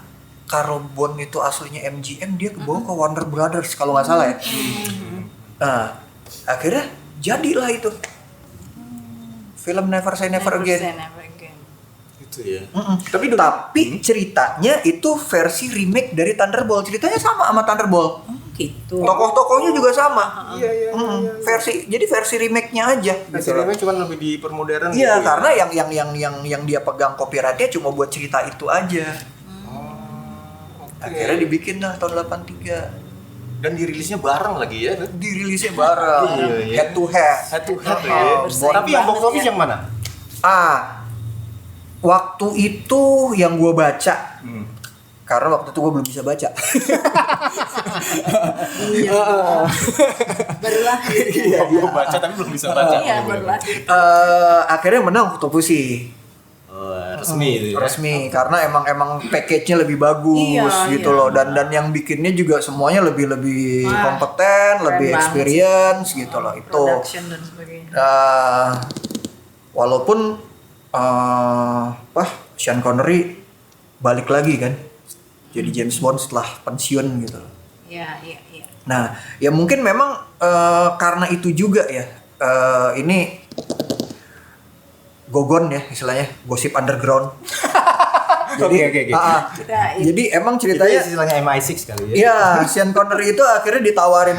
kalau Bond itu aslinya MGM, dia kebawa ke Warner Brothers kalau nggak salah ya. Nah, akhirnya jadilah itu film Never Say Never Again. Itu ya. Tapi ceritanya itu versi remake dari Thunderbolt. Ceritanya sama Thunderbolt. Gitu. Tokoh-tokohnya juga sama. Iya. Jadi versi remake-nya aja. Versi remake cuma lebih dipermodern. Iya, karena yang dia pegang copyright-nya cuma buat cerita itu aja. Akhirnya dibikin lah tahun 83. Dan dirilisnya bareng lagi ya. Dirilisnya bareng. Iya. Head to head. Tapi yang box office yang mana? Waktu itu yang gue baca. Karena waktu itu gue belum bisa baca. Baru lahir. Iya, gue baca tapi belum bisa baca. Iya, baru lahir. Akhirnya menang Octopussy. Resmi itu ya. Resmi karena emang package-nya lebih bagus gitu loh, dan yang bikinnya juga semuanya lebih kompeten, lebih experience gitu loh itu. Production dan sebagainya. Walaupun Sean Connery balik lagi kan jadi James Bond setelah pensiun gitu loh. Iya. Nah, ya mungkin memang karena itu juga ya, ini gogon ya istilahnya, gosip underground. Jadi, Oke. Jadi emang ceritanya istilahnya MI6 kali ya. iya, Sean Connery itu akhirnya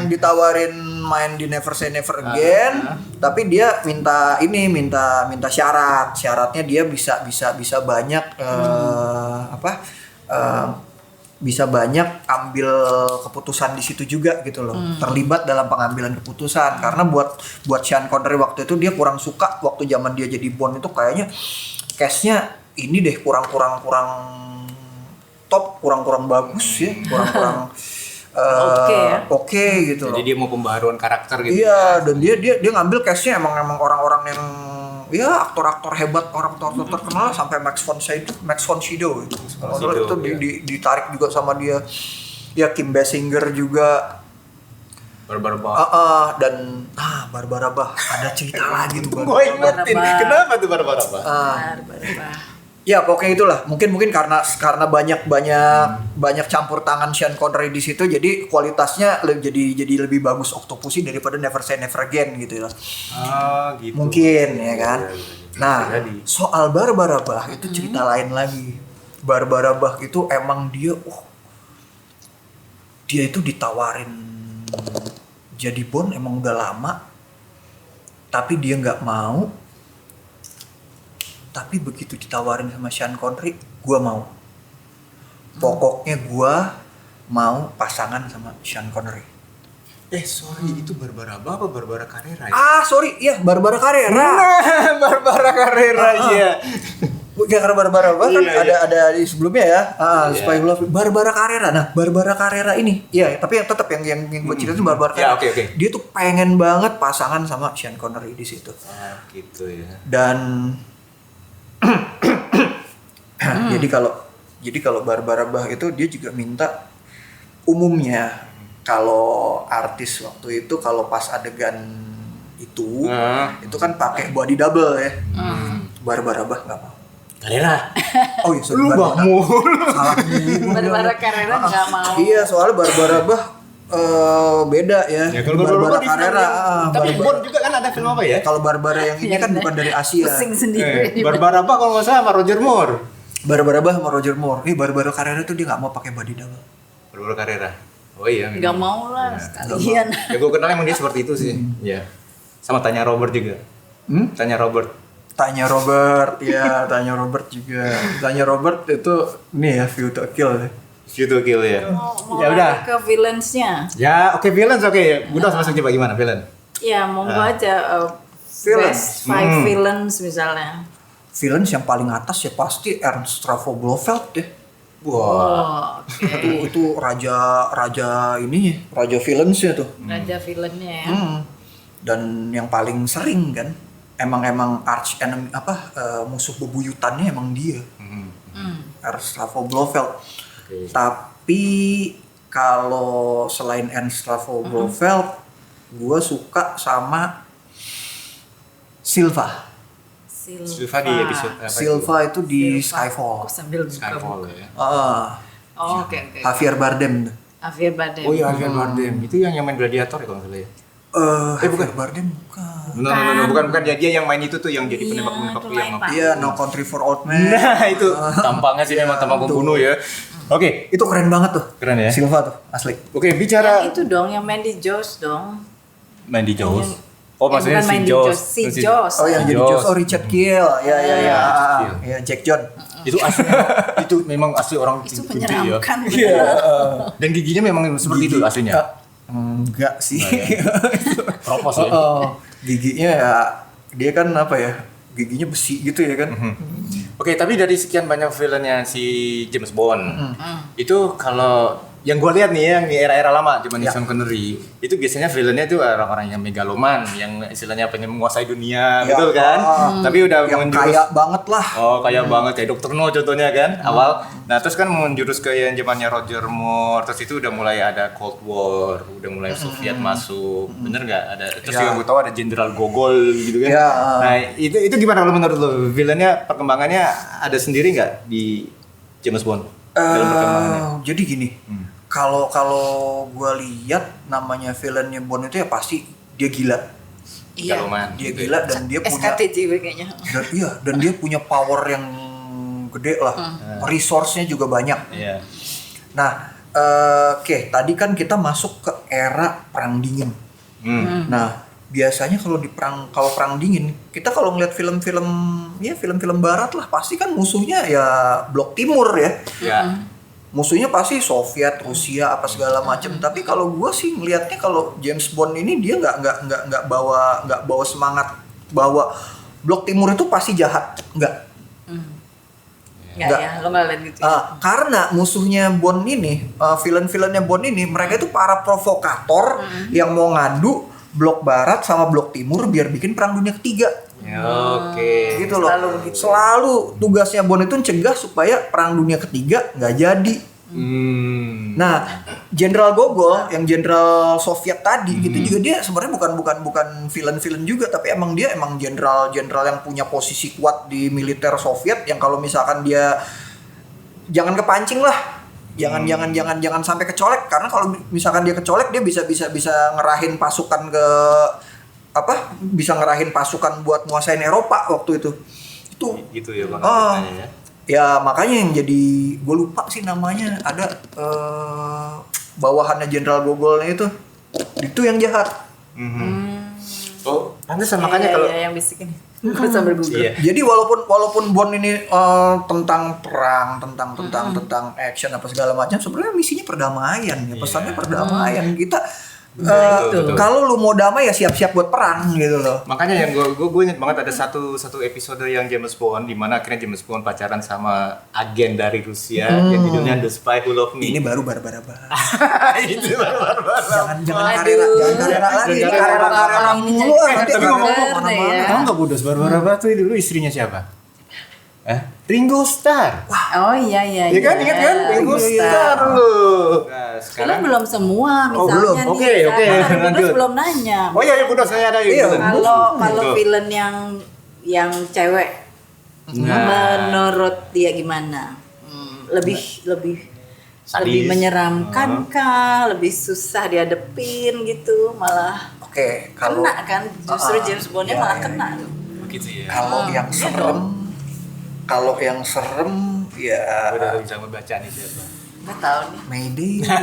ditawarin main di Never Say Never Again, tapi dia minta syaratnya dia bisa banyak bisa banyak ambil keputusan di situ juga gitu loh, terlibat dalam pengambilan keputusan, karena buat Sean Connery waktu itu dia kurang suka waktu zaman dia jadi Bond itu kayaknya cast-nya ini deh kurang top, kurang bagus ya, kurang oke gitu loh. Jadi dia mau pembaharuan karakter gitu. Iya, dan dia ngambil cast-nya emang orang-orang yang ya aktor-aktor hebat, orang-aktor terkenal sampai Max von Sydow itu. Kalau itu ditarik juga sama dia. Ya Kim Basinger juga. Barbara Bach. Barbara Bach ada cerita lagi tuh. Gue ingetin, kenapa tuh Barbara Bach? Ya pokoknya itulah, mungkin karena banyak campur tangan Sean Connery di situ, jadi kualitasnya jadi lebih bagus Octopussy daripada Never Say Never Again gitu ya. Gitu. Mungkin ya kan. Nah, soal Barbara Bach itu cerita lain lagi. Barbara Bach itu emang dia itu ditawarin jadi Bond emang udah lama, tapi dia nggak mau. Tapi begitu ditawarin sama Sean Connery, gue mau. Pokoknya gue mau pasangan sama Sean Connery. Sorry, itu Barbara Bach apa Barbara Carrera ya? Barbara Carrera. Barbara Carrera, iya. Karena Barbara Bach kan Iya. ada di sebelumnya ya. Spy Who Loved Me. Barbara Carrera. Nah, Barbara Carrera ini, tapi yang tetap yang gue cerita itu Barbara Carrera. Oke. Dia tuh pengen banget pasangan sama Sean Connery di situ. Gitu ya. Dan jadi kalau Barbara Bach itu dia juga minta, umumnya kalau artis waktu itu kalau pas adegan itu kan pakai body double ya. Barbara Bach nggak mau. Carrera. Oh iya, sorry, Barbara. Salah. Barbara Carrera nggak mau. Iya, soalnya Barbara Bach beda ya. Kalau Barbara Carrera. Tapi Bond juga kan ada film apa ya? Kalau Barbara yang ini kan bukan dari Asia. Pusing sendiri. Barbara Bach kalau nggak salah sama Roger Moore. Barbara Bach sama Roger Moore. Barbara Carrera tuh dia nggak mau pakai body double. Barbara Carrera. Oh iya. Nggak mau lah sekalian. Ya gue kenal emang dia seperti itu sih. Iya. Sama Tanya Robert juga. Tanya Robert juga. Tanya Robert itu nih ya, View to Kill ya. View to Kill ya. Mau Ya udah. ke villains-nya. Ya oke, villains oke. Bunda langsung coba gimana villain? Ya monggo aja best 5 villains misalnya. Villains yang paling atas ya pasti Ernst Stavro Blofeld deh. Oh, Itu raja ininya, raja villains-nya tuh. raja villainnya ya. Dan yang paling sering kan emang arch enemy musuh bebuyutannya emang dia. Ernst Stavro Blofeld. Tapi kalau selain Ernst Stavro Blofeld, gue suka sama Silva. Silva di episode apa? Silva itu di Skyfall. Aku sambil buka. Skyfall ya. Oh, oke. Javier Bardem tuh. Javier Bardem. Oh iya, Javier Bardem. Itu yang main Gladiator ya kalau nggak salah ya. Javier Bardem bukan. No, bukan dia yang main itu tuh yang jadi penembak-penembak itu tuh yang lain, Pak. Iya, No Country for Old Men. Nah, itu tampangnya sih memang tampang pembunuh ya. Oke, Itu keren banget tuh. keren ya. Silva tuh, asli. Oke, Yang bicara itu dong, yang Mandy Jones dong. Mandy Jones. Yang- Oh, maksudnya bukan si Mandy Jones. Si Jones. Oh yang jadi Jones. Josh, Richard Kiel. Ya. Kiel. Ya, Jack John. Itu asli itu memang asli orang Itu gede ya. menyeramkan. Iya. Dan giginya memang seperti itu aslinya. Enggak sih. Propos ya. Giginya ya dia kan apa ya? Giginya besi gitu ya kan. Oke, tapi dari sekian banyak filmnya si James Bond, itu kalau yang gue lihat nih ya, yang di era-era lama zaman Sean Connery, itu biasanya villainnya itu orang-orang yang megaloman, yang istilahnya pengen menguasai dunia, Ya. betul kan? Tapi udah Yang menjurus, kaya banget lah. oh kaya banget kayak Dr. No contohnya kan, awal. Nah terus kan menjurus ke yang zamannya Roger Moore, terus itu udah mulai ada Cold War, udah mulai Soviet masuk, bener nggak? Ada terus Ya. juga gue tahu ada Jenderal Gogol gitu kan. Ya. Nah itu gimana kalau menurut lo? Villainnya perkembangannya ada sendiri nggak di James Bond dalam perkembangannya? Jadi gini. Kalau gue lihat namanya villainnya Bond itu ya pasti dia gila. Iya. Megaloman, Dia gitu gila dan dia punya SKTJW kayaknya. dan dia punya power yang gede lah. Resource-nya juga banyak. Iya. Nah, oke, tadi kan kita masuk ke era perang dingin. Nah, biasanya kalau perang dingin, kita kalau ngeliat film-film barat lah, pasti kan musuhnya ya blok timur ya. Ya. Musuhnya pasti Soviet, Rusia, apa segala macam. Tapi kalau gue sih ngelihatnya kalau James Bond ini dia nggak bawa semangat bahwa blok timur itu pasti jahat, nggak. Enggak ya, lo nggak lihat gitu. Karena musuhnya Bond ini, villain-villainnya Bond ini, mereka itu para provokator yang mau ngadu blok barat sama blok timur biar bikin perang dunia ketiga. Oke. Gitu loh. Selalu begitu. Selalu tugasnya Bond itu mencegah supaya perang dunia ketiga nggak jadi. Nah, Jenderal Gogol yang jenderal Soviet tadi gitu juga dia sebenarnya bukan villain juga, tapi emang jenderal yang punya posisi kuat di militer Soviet yang kalau misalkan dia jangan kepancing lah. Jangan sampai kecolek, karena kalau misalkan dia kecolek dia bisa ngerahin pasukan ke bisa ngerahin pasukan buat nguasain Eropa waktu itu. Itu Gitu ya Bang. Ya. ya makanya yang jadi gue lupa sih namanya, ada bawahannya Jenderal Gogolnya itu yang jahat. Oh, pantesan makanya kalau yang bisikin. Gue sambil Google. iya. Jadi walaupun Bond ini tentang perang, tentang action apa segala macam, sebenarnya misinya perdamaian ya, pesannya perdamaian. Kita kalau lu mau damai ya siap-siap buat perang gitu loh. Makanya yang gue inget banget ada satu episode yang James Bond di mana akhirnya James Bond pacaran sama agen dari Rusia yang judulnya The Spy Who Loved Me. Ini baru Barbara. Itu baru-baru. Jangan karera lagi. Ini karera mulu nanti Tapi ngomong Bener kemana-mana. ya. Tahu nggak Budos Barbara tuh dulu istrinya siapa? Ringo Starr. Oh iya. Ya kan ingat kan Ringo Starr lu. Nah, Kalian sekarang belum semua misalnya belum. nih. Oke, Karena lanjut. Terus belum nanya. Oh iya Budos saya ada Iya. Kalau villain yang cewek menurut dia gimana? Lebih Sadis. menyeramkan kah? Lebih susah dihadepin gitu? Malah Oke, kalau kena kan? Justru James Bondnya malah kena tuh. begitu ya. kalau yang serem ya Udah bisa membaca nih siapa. Nggak tahu nih. Mayday. Yang,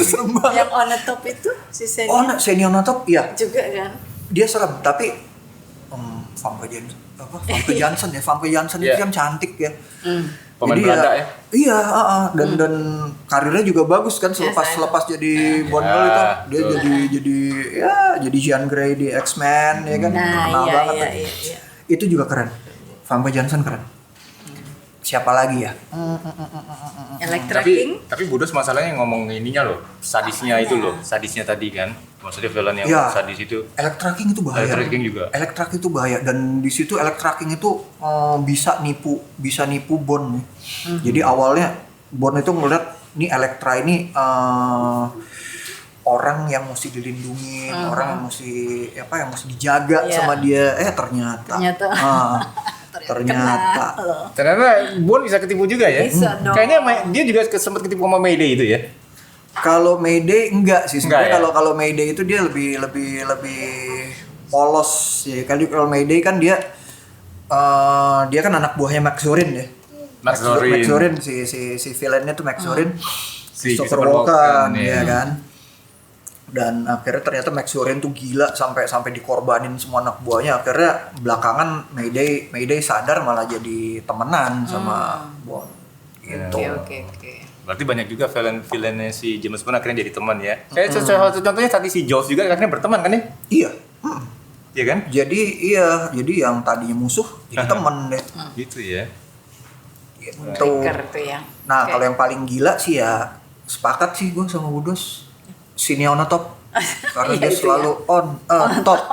serem banget. yang on the top itu si Senia Oh, Senior Top, iya. juga kan? Dia serem, tapi Famke Janssen itu Iya. kan cantik ya. Pemain Jadi Belanda ya? Iya, dan karirnya juga bagus kan Saya. selepas jadi Bond girl itu dia jadi Jean Grey di X-Men ya kan. Terkenal banget. Iya. Itu juga keren. Famke Janssen keren. Siapa lagi ya? Electra King. Tapi Budos masalahnya ngomong ininya loh, sadisnya itu loh, sadisnya tadi kan. Maksudnya villain yang Ya. sadis itu. Electra King itu bahaya. Electra King juga. Electra King itu bahaya, dan di situ Electra King itu bisa nipu Bond. Jadi awalnya Bond itu ngeliat nih Electra ini orang yang mesti dilindungi, orang yang mesti dijaga Iya. sama dia. Ternyata Ternyata. Ternyata Bond bisa ketipu juga ya. Bisa dong. Kayaknya dia juga sempat ketipu sama Mayday itu ya. Kalau Mayday enggak sih sebenarnya. Enggak ya? Kalau Mayday itu dia lebih polos ya. Kalau Mayday kan dia kan anak buahnya Max Zorin ya. Max Zorin. Max Zorin si villainnya tuh Max Zorin. Si Christopher Walken ya. ya kan. Dan akhirnya ternyata Max Zorin tuh gila sampai dikorbanin semua anak buahnya. Akhirnya belakangan Mayday sadar malah jadi temenan sama Bond. Gitu. Oke. Berarti banyak juga villain-villainnya si James Bond akhirnya jadi teman ya. Kayak salah satu contohnya tadi si Jaws juga akhirnya berteman kan ya? Iya. Iya kan? Jadi yang tadinya musuh jadi temen deh. Gitu ya. Gitu. Trigger tuh ya. Nah, Oke. kalau yang paling gila sih ya sepakat sih gue sama Budos. Sini on the top. Karena dia Iya, itu selalu top.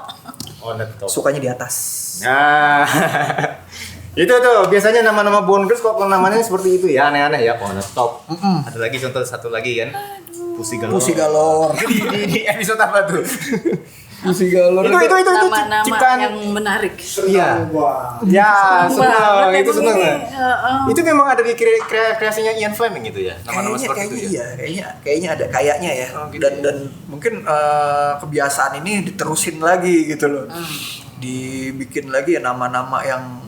Oh, top. Sukanya di atas. Nah, itu tuh biasanya nama-nama Bond girls kok namanya seperti itu ya, aneh-aneh ya. On the top. Ada lagi contoh satu lagi kan? Pussy Galore. Di episode apa tuh? Pussy Galore. itu Nama-nama ciptaan yang menarik. Iya. Ya, senang. Banget Itu emang senang. ini. Itu memang ada di kreasinya Ian Fleming gitu ya. Nama-nama seperti itu ya. Kayaknya ada kayaknya ya. gitu Dan mungkin kebiasaan ini diterusin lagi gitu loh. Dibikin lagi ya nama-nama yang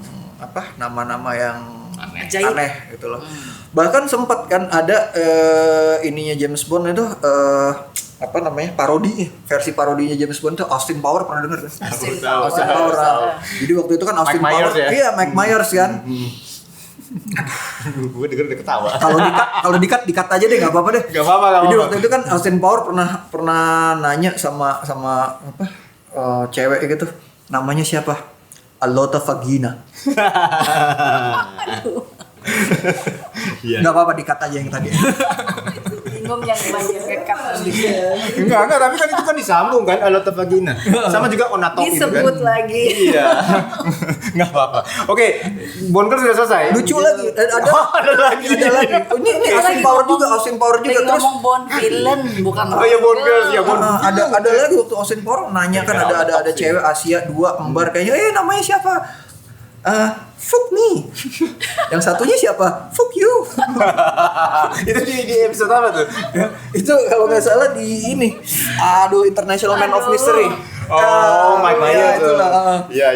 Ajaib. aneh gitu loh. Bahkan sempat kan ada ininya James Bond itu parodinya, versi parodinya James Bond itu Austin Power, pernah denger kan? Austin Austin Power. Power. Jadi waktu itu kan Austin Mike Power, Myers ya? iya Mike Myers kan. Gue denger udah ketawa. Kalau dikat aja deh, nggak apa-apa deh. Gak apa-apa. Jadi waktu itu kan Austin Power pernah nanya sama cewek gitu, namanya siapa? Alota Vagina. Iya. Nggak apa-apa, dikat aja yang tadi. Bingung yang banyak kekat. Enggak, tapi kan itu kan disambung kan Alota Vagina. Sama juga Onatop itu kan. Disebut lagi. Iya. Enggak apa-apa. Oke, Bond Girls sudah selesai. Lucu lagi. Ada lagi. Ini Austin Power juga. Lagi Terus ngomong Bond villain bukan. Oh ya Bond Girls ya Bond. ada lagi waktu Austin Power nanya kan ada cewek Asia 2 kembar kayaknya namanya siapa? Fuck me. Yang satunya siapa? Fuck you. Itu di episode apa tuh? Itu kalau nggak salah di ini. International Man of Mystery. Oh, Mike Myers. Itulah. Iya.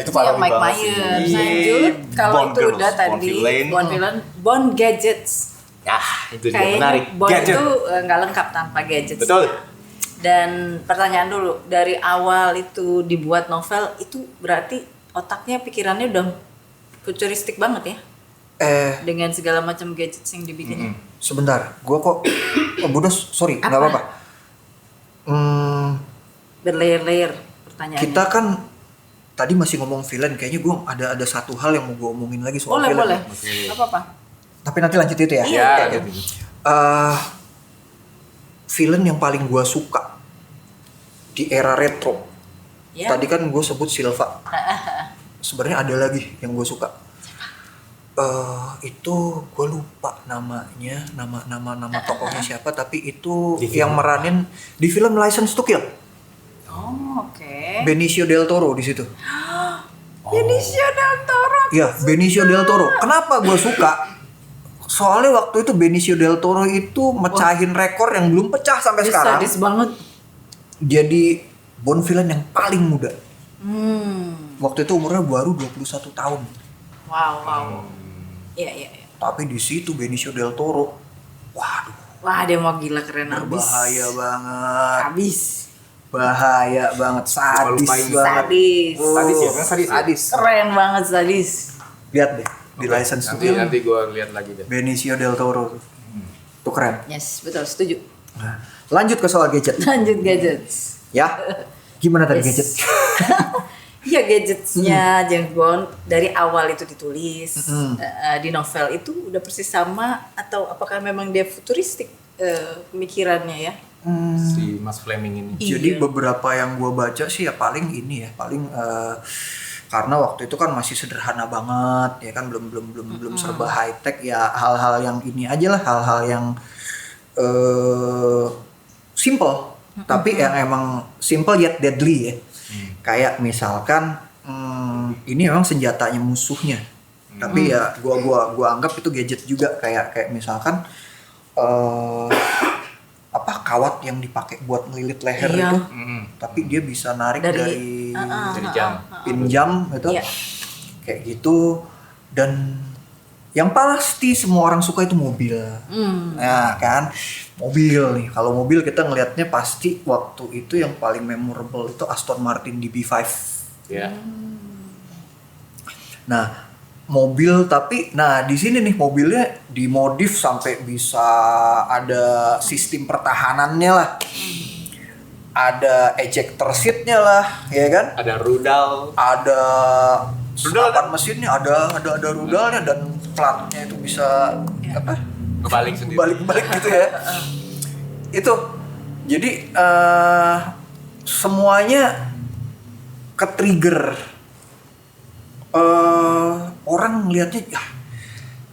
Itu Itu yang Mike Myers. Lanjut, kalau Bond itu Girls, udah Bond tadi villain. Bond villain, Bond gadgets. Ya, itu dia Kayaknya menarik. Bond Gadget. itu nggak lengkap tanpa gadgets. Betul. Dan pertanyaan dulu, dari awal itu dibuat novel itu berarti otaknya, pikirannya udah futuristik banget ya? Dengan segala macam gadgets yang dibikin. Sebentar, gua kok Budos, sorry, nggak apa-apa. Berlayer-layer pertanyaannya. Kita kan tadi masih ngomong villain, kayaknya gua ada satu hal yang mau gua omongin lagi soal boleh, villain. boleh. Apa-apa? Tapi nanti lanjut itu ya. Iya. Oke. Villain yang paling gua suka di era retro. Ya. Tadi kan gue sebut Silva. Sebenarnya ada lagi yang gue suka. Itu gue lupa namanya, nama tokohnya siapa, tapi itu Di yang film meranin di film License to Kill. Oh, oke. Benicio del Toro di situ. Benicio del Toro. Iya, Benicio del Toro. Kenapa gue suka? Soalnya waktu itu Benicio del Toro itu mecahin rekor yang belum pecah sampai sekarang. Sadis banget. Jadi Bond villain yang paling muda. Waktu itu umurnya baru 21 tahun. Wow. Iya. Tapi di situ Benicio del Toro, waduh, Wah, dia mau gila, keren abis. berbahaya banget. Habis. Bahaya banget, sadis Lupain. banget. Sadis. Sadis ya, kan sadis. Sadis. Keren banget sadis. Lihat deh di License to Kill. Nanti gue lihat lagi deh. Benicio del Toro tuh keren. Yes, betul, setuju. Nah, lanjut ke soal gadget. Lanjut gadgets. Ya, gimana tadi Yes. gadget? Iya, gadgetsnya James Bond dari awal itu ditulis di novel itu udah persis sama, atau apakah memang dia futuristik pemikirannya ya? Si Mas Fleming ini. Jadi Iya. beberapa yang gue baca sih ya paling ini ya, paling karena waktu itu kan masih sederhana banget ya kan, belum serba high tech ya, hal-hal yang ini aja lah, hal-hal yang simple tapi yang emang simple yet deadly ya. Kayak misalkan ini memang senjatanya musuhnya. Tapi ya gua anggap itu gadget juga, kayak misalkan kawat yang dipakai buat ngelilit leher Iya. itu. Tapi dia bisa narik dari jam. pin jam gitu. Iya. Kayak gitu. Dan yang pasti semua orang suka itu mobil. Nah kan, mobil nih. Kalau mobil kita ngelihatnya pasti waktu itu yang paling memorable itu Aston Martin DB5. Ya. Nah, mobil tapi di sini nih mobilnya dimodif sampai bisa ada sistem pertahanannya lah. Ada ejector seat-nya lah, ya kan? Ada rudal. Ada Rudal senapan mesinnya, ada rudalnya dan platnya itu bisa Kebalik sendiri. balik gitu ya. Itu jadi semuanya ke-trigger. Orang ngelihatnya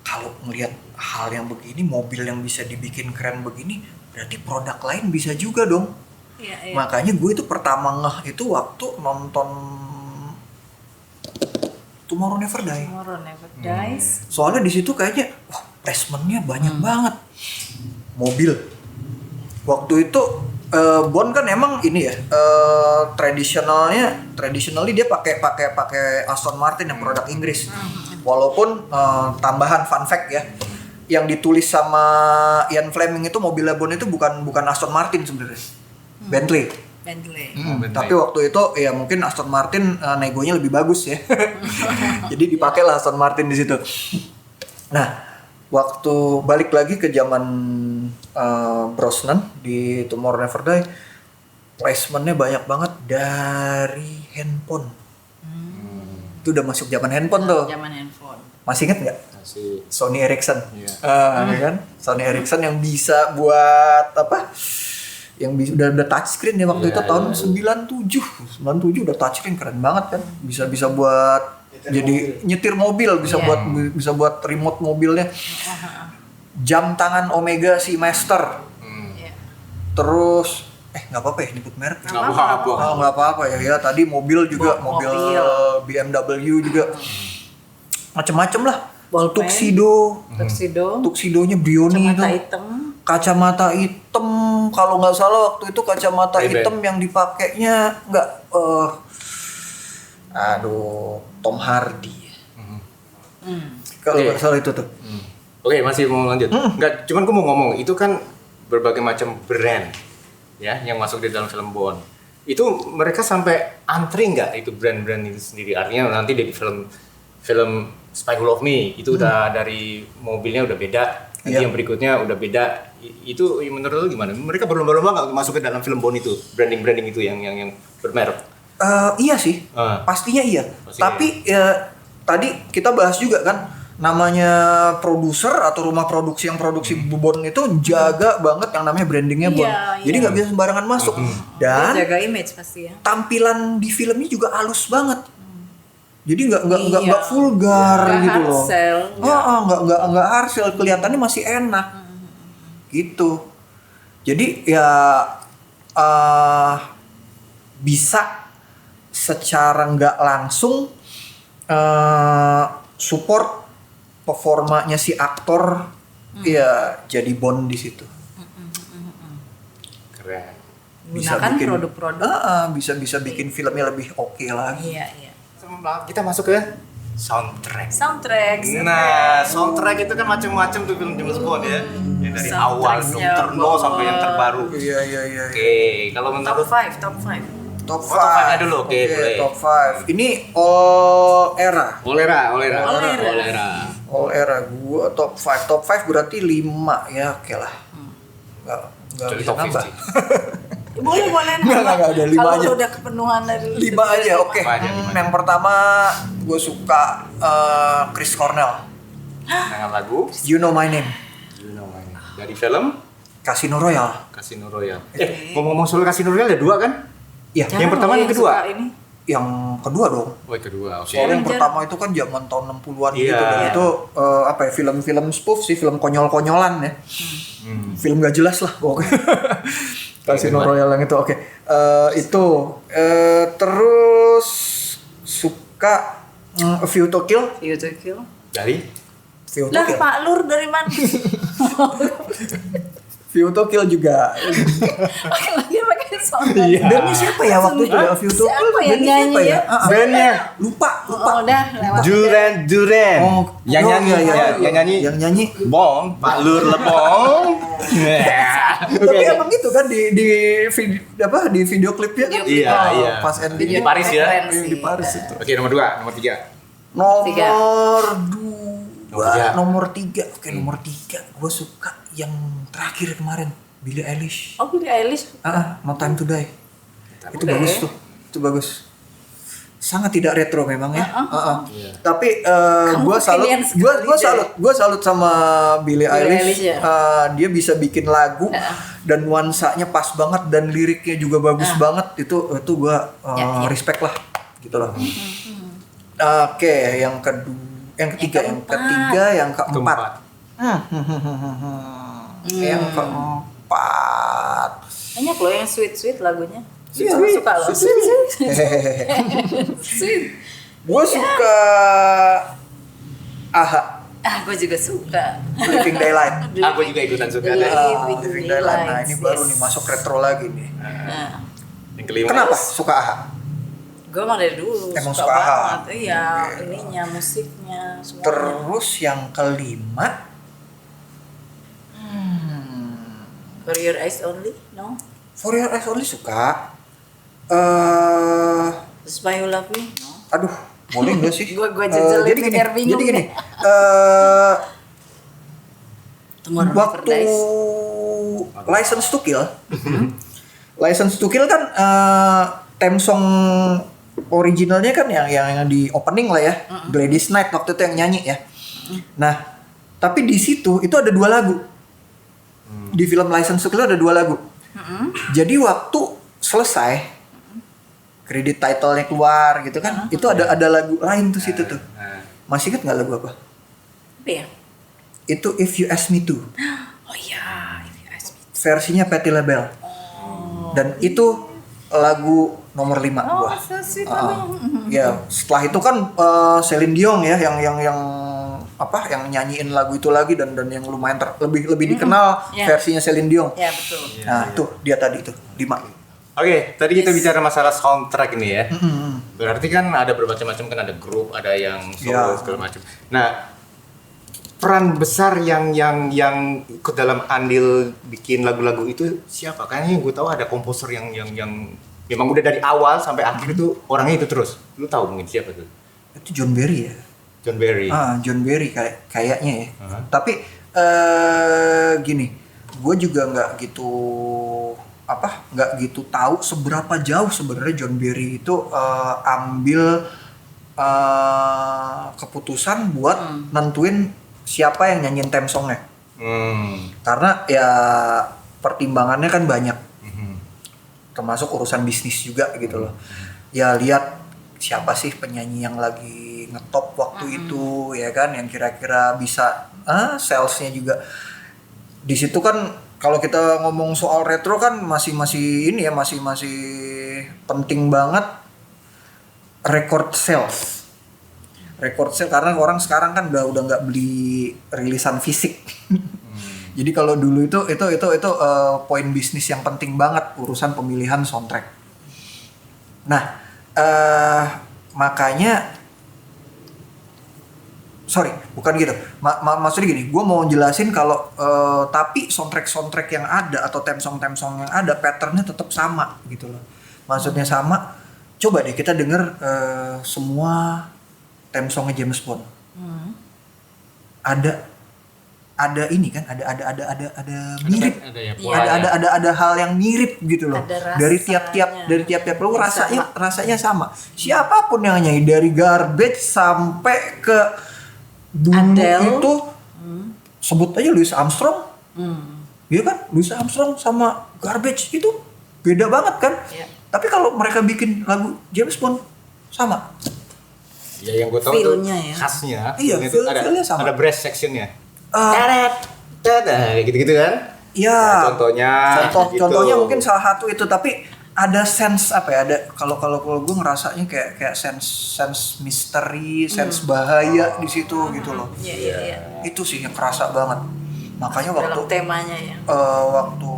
kalau ngelihat hal yang begini, mobil yang bisa dibikin keren begini, berarti produk lain bisa juga dong. Iya. Makanya gue itu pertama ngeh itu waktu nonton Tomorrow Never Die. Tomorrow Never Dies. Soalnya di situ kayaknya placementnya banyak banget mobil. Waktu itu Bond kan emang ini ya traditionally dia pakai Aston Martin yang produk Inggris. Walaupun tambahan fun fact ya, yang ditulis sama Ian Fleming itu mobilnya Bond itu bukan Aston Martin sebenarnya, Bentley. Bentley. Tapi waktu itu ya mungkin Aston Martin negonya lebih bagus ya. Jadi dipakailah Aston Martin di situ. Nah, waktu balik lagi ke zaman Brosnan di Tomorrow Never Die, placementnya banyak banget dari handphone. Itu udah masuk zaman handphone tuh. Zaman handphone. Masih inget nggak? Masih. Sony Ericsson. Iya. Ya kan? Sony Ericsson yang bisa buat yang udah touchscreen ya waktu itu tahun 97 udah touchscreen, keren banget kan, bisa buat nyetir mobil, bisa buat remote mobilnya. Jam tangan Omega Seamaster. Terus nggak apa-apa ya nyebut merek. Nggak apa-apa ya tadi mobil juga, mobil BMW juga, macem-macem lah. Tuxedonya Brioni itu. Kacamata hitam, kalau nggak salah waktu itu kacamata hitam yang dipakainya Tom Hardy. Kalau nggak salah itu tuh. Oke, masih mau lanjut. Enggak, cuman gue mau ngomong, itu kan berbagai macam brand ya yang masuk di dalam film Bond. Itu mereka sampai antri nggak itu brand-brand itu sendiri? Artinya nanti di film Spy Who Loved Me itu udah dari mobilnya udah beda. Nanti yang berikutnya udah beda. Itu menurut lo gimana? Mereka berlomba-lomba nggak untuk masuk ke dalam film Bond itu, branding itu yang bermerek? Iya sih, pastinya iya. Tapi tadi kita bahas juga kan, namanya produser atau rumah produksi yang produksi Bond itu jaga banget yang namanya brandingnya Bond. Jadi nggak bisa sembarangan masuk. Dan jaga image pasti ya. Tampilan di filmnya juga halus banget. Jadi nggak vulgar gitu loh. Nggak hard sell, kelihatannya masih enak. Gitu. Jadi ya bisa secara nggak langsung support performanya si aktor ya jadi Bond di situ. Keren. Gunakan produk-produk. Bisa bikin filmnya lebih oke lagi. Iya. Kita masuk ke soundtrack. Nah, soundtrack itu kan macam-macam tuh film James Bond ya. Ya dari awal Dr. No sampai yang terbaru. Iya. Oke, kalau menurut top 5. Top 5 5 dulu, oke, boleh. Top 5. Ini all era. All era. Gua top 5. Top 5 berarti 5 ya, oke lah. Enggak bisa top nambah. 50. Boleh Nggak ada, 5 kalau aja. udah kepenuhan dari 5 aja, oke. Lima aja. Yang pertama gue suka Chris Cornell. Dengan lagu You Know My Name. dari film Casino Royale. Ngomong-ngomong soal Casino Royale ada 2 kan? Iya. Yang pertama, yang kedua? Yang kedua dong. Oh, yang kedua. Oke. Soalnya yang pertama itu kan zaman tahun 60-an gitu, Iya. dan itu film-film spoof sih, film konyol-konyolan ya. Film gak jelas lah pokoknya. Casino Royale yang itu, oke. Itu terus suka A View to Kill. View to Kill. Dari View to Lah Kill. Pak Lur dari mana? View to Kill juga. Lagi pakai sound. Iya. Bandnya siapa ya waktu itu ya? View to Kill. Siapa yang bandnya nyanyi ya? bandnya Lupa. Oh, udah lewat. Duran. Oh, yang nyanyi, iya. yang nyanyi, Yang nyanyi. Bong, Pak Lur Lebong. Tapi emang gitu kan di di video klipnya kan. Iya, iya. Pas Di endingnya Paris ya. di Paris itu. Oke, nomor 2, nomor 3. Tiga. Nomor 3. Oke, nomor 3. Gue suka yang terakhir kemarin, Billie Eilish. Oh, Billie Eilish. No Time to Die. Itu bagus tuh. Itu bagus. Sangat tidak retro memang ya. Tapi gue salut sama Billie Eilish. Ya. Dia bisa bikin lagu dan nuansanya pas banget dan liriknya juga bagus banget. Itu gue respect lah gitu loh. Oke, yang ketiga, yang keempat. Yang keempat. Banyak loh yang sweet lagunya. Iya, Suka loh. Sweet. Gue suka AHA, Gue juga suka. Living Daylight. Aku juga ikutan suka. Living Daylight. Nah, ini baru nih masuk retro lagi nih. Yang kelima. Kenapa suka AHA? Gue emang dari dulu Emang suka suka banget. Iya, ininya, musiknya, semuanya. Terus yang kelima, For Your Eyes Only, no? For Your Eyes Only suka. That's Why You Love Me, no? Aduh, boleh nggak sih? Gua jejelin jadi gini, biar bingung jadi gini. deh. Waktu Tomorrow Never Dies. License to Kill, License to Kill kan theme song originalnya kan yang di opening lah ya, Gladys Knight waktu itu yang nyanyi ya. Nah, tapi di situ itu ada 2 lagu. Di film License to Kill ada 2 lagu. Jadi waktu selesai, kredit title-nya keluar gitu kan, itu ada lagu lain tuh situ tuh. Masih inget nggak lagu apa? Apa ya? Itu If You Ask Me To. Oh iya, If You Ask Me. Versinya Patti LaBelle. Dan itu lagu nomor 5 Oh, gua. so sweet lagunya. Ya, setelah itu kan Celine Dion ya yang nyanyiin lagu itu lagi dan yang lumayan lebih dikenal versinya Celine Dion. Ya, betul. Nah, tuh dia tadi itu 5. Oke, tadi kita bicara masalah soundtrack ini ya. Berarti kan ada bermacam-macam, kan ada grup, ada yang solo segala macam. Nah, peran besar yang ikut dalam andil bikin lagu-lagu itu siapa? Kayaknya gue tahu ada komposer yang memang udah dari awal sampai akhir itu orangnya itu terus. Lu tahu mungkin siapa tuh? Itu John Barry ya. John Barry. John Barry kayaknya ya. Tapi gini, gue juga nggak gitu tahu seberapa jauh sebenarnya John Barry itu ambil keputusan buat nentuin siapa yang nyanyiin theme songnya. Karena ya pertimbangannya kan banyak, termasuk urusan bisnis juga gitu loh. Ya lihat siapa sih penyanyi yang lagi ngetop waktu itu ya kan, yang kira-kira bisa salesnya juga. Di situ kan kalau kita ngomong soal retro kan masih ini ya, masih penting banget record sales karena orang sekarang kan udah nggak beli rilisan fisik. Jadi kalau dulu itu poin bisnis yang penting banget, urusan pemilihan soundtrack. Nah, makanya bukan gitu. Maksudnya gini, gue mau jelasin kalau tapi soundtrack yang ada atau theme song yang ada patternnya tetap sama gitu loh. Maksudnya sama. Coba deh kita denger semua theme songnya James Bond. Ada ini kan, ada mirip. Ada hal yang mirip gitu loh. Dari tiap lu rasanya sama. Siapapun yang nyanyi, dari Garbage sampai ke dulu Adele. itu sebut aja Louis Armstrong. Iya kan? Louis Armstrong sama Garbage itu beda banget kan? Yeah. Tapi kalau mereka bikin lagu James Bond sama. Ya yang gue tahu tuh Feel-nya ya. khasnya. Iya, itu feel-nya sama. ada brass sectionnya. Kayak gitu-gitu kan? Iya. Contohnya Contohnya mungkin salah satu itu, tapi ada sense apa ya, ada kalau gue ngerasanya kayak sense misteri, sense bahaya di situ gitu loh. Iya. Itu sih yang kerasa banget. Makanya Dalam temanya ya. waktu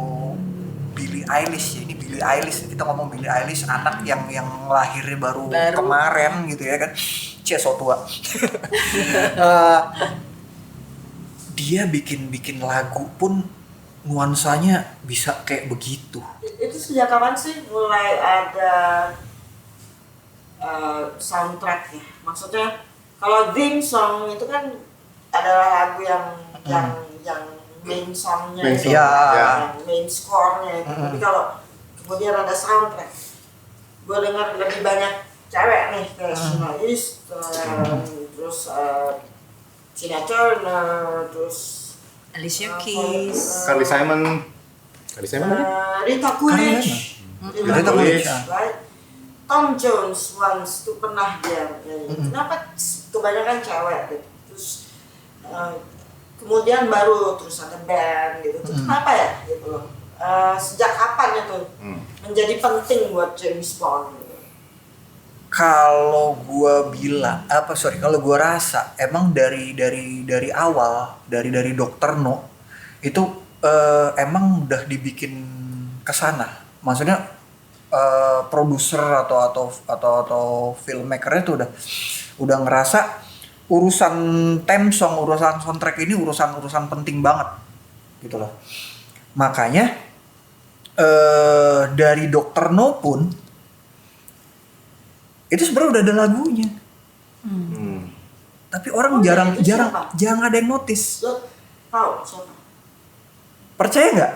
Billie Eilish, ya ini Billie Eilish, kita ngomong Billie Eilish, anak yang lahirnya baru kemarin gitu ya kan, so tua. Dia bikin lagu pun nuansanya bisa kayak begitu. Itu sejak kapan sih mulai ada soundtracknya? Maksudnya kalau theme song itu kan adalah lagu yang main songnya, yang main score-nya. Tapi kalau kemudian ada soundtrack, gue dengar lebih banyak cewek nih kayak Sheena East, terus Tina Turner, terus Alicia Keys, Carly Simon Rita Coolidge, right? Tom Jones once tuh pernah dia nyanyi. Kenapa kebanyakan cewek gitu? Terus kemudian baru terus ada band gitu. Terus kenapa ya gitu loh? Sejak kapan itu menjadi penting buat James Bond? Kalau kalau gue rasa emang dari awal dari Dr. No itu emang udah dibikin kesana. Maksudnya produser atau filmmakernya tuh udah ngerasa urusan theme song, urusan soundtrack ini urusan penting banget gitu loh. Makanya dari Dr. No pun itu sebenarnya udah ada lagunya. Tapi orang jarang ada yang notice. Lo tahu siapa? Percaya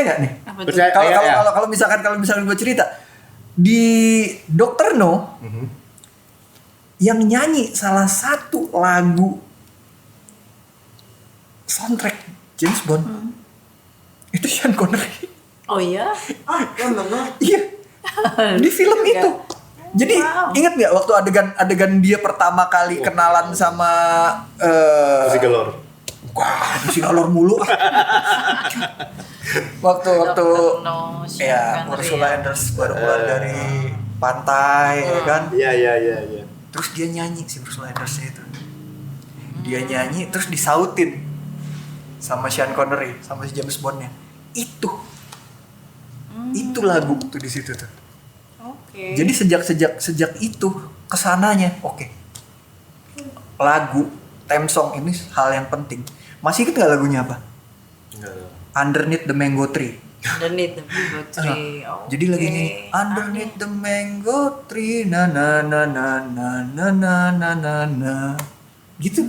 nggak nih? Percaya. Kalau misalkan gue cerita di Dr. No yang nyanyi salah satu lagu soundtrack James Bond itu Sean Connery. Oh iya? Yang benar. Iya. Di film itu. Jadi ingat nggak waktu adegan dia pertama kali kenalan sama Pussy Galore. Wah, Pussy Galore mulu. waktu No, ya Ursula Andress baru keluar dari pantai ya kan. Iya. Terus dia nyanyi si Ursula Andress itu. Dia nyanyi terus disautin sama Sean Connery sama si James Bond-nya. Itu lagu tuh di situ tuh. Oke. Jadi sejak itu kesananya lagu theme song ini hal yang penting. Masih inget nggak lagunya apa? Underneath the Mango Tree. Underneath the Mango Tree. Jadi lagi ini Underneath the Mango Tree na na na na na na na na na na gitu.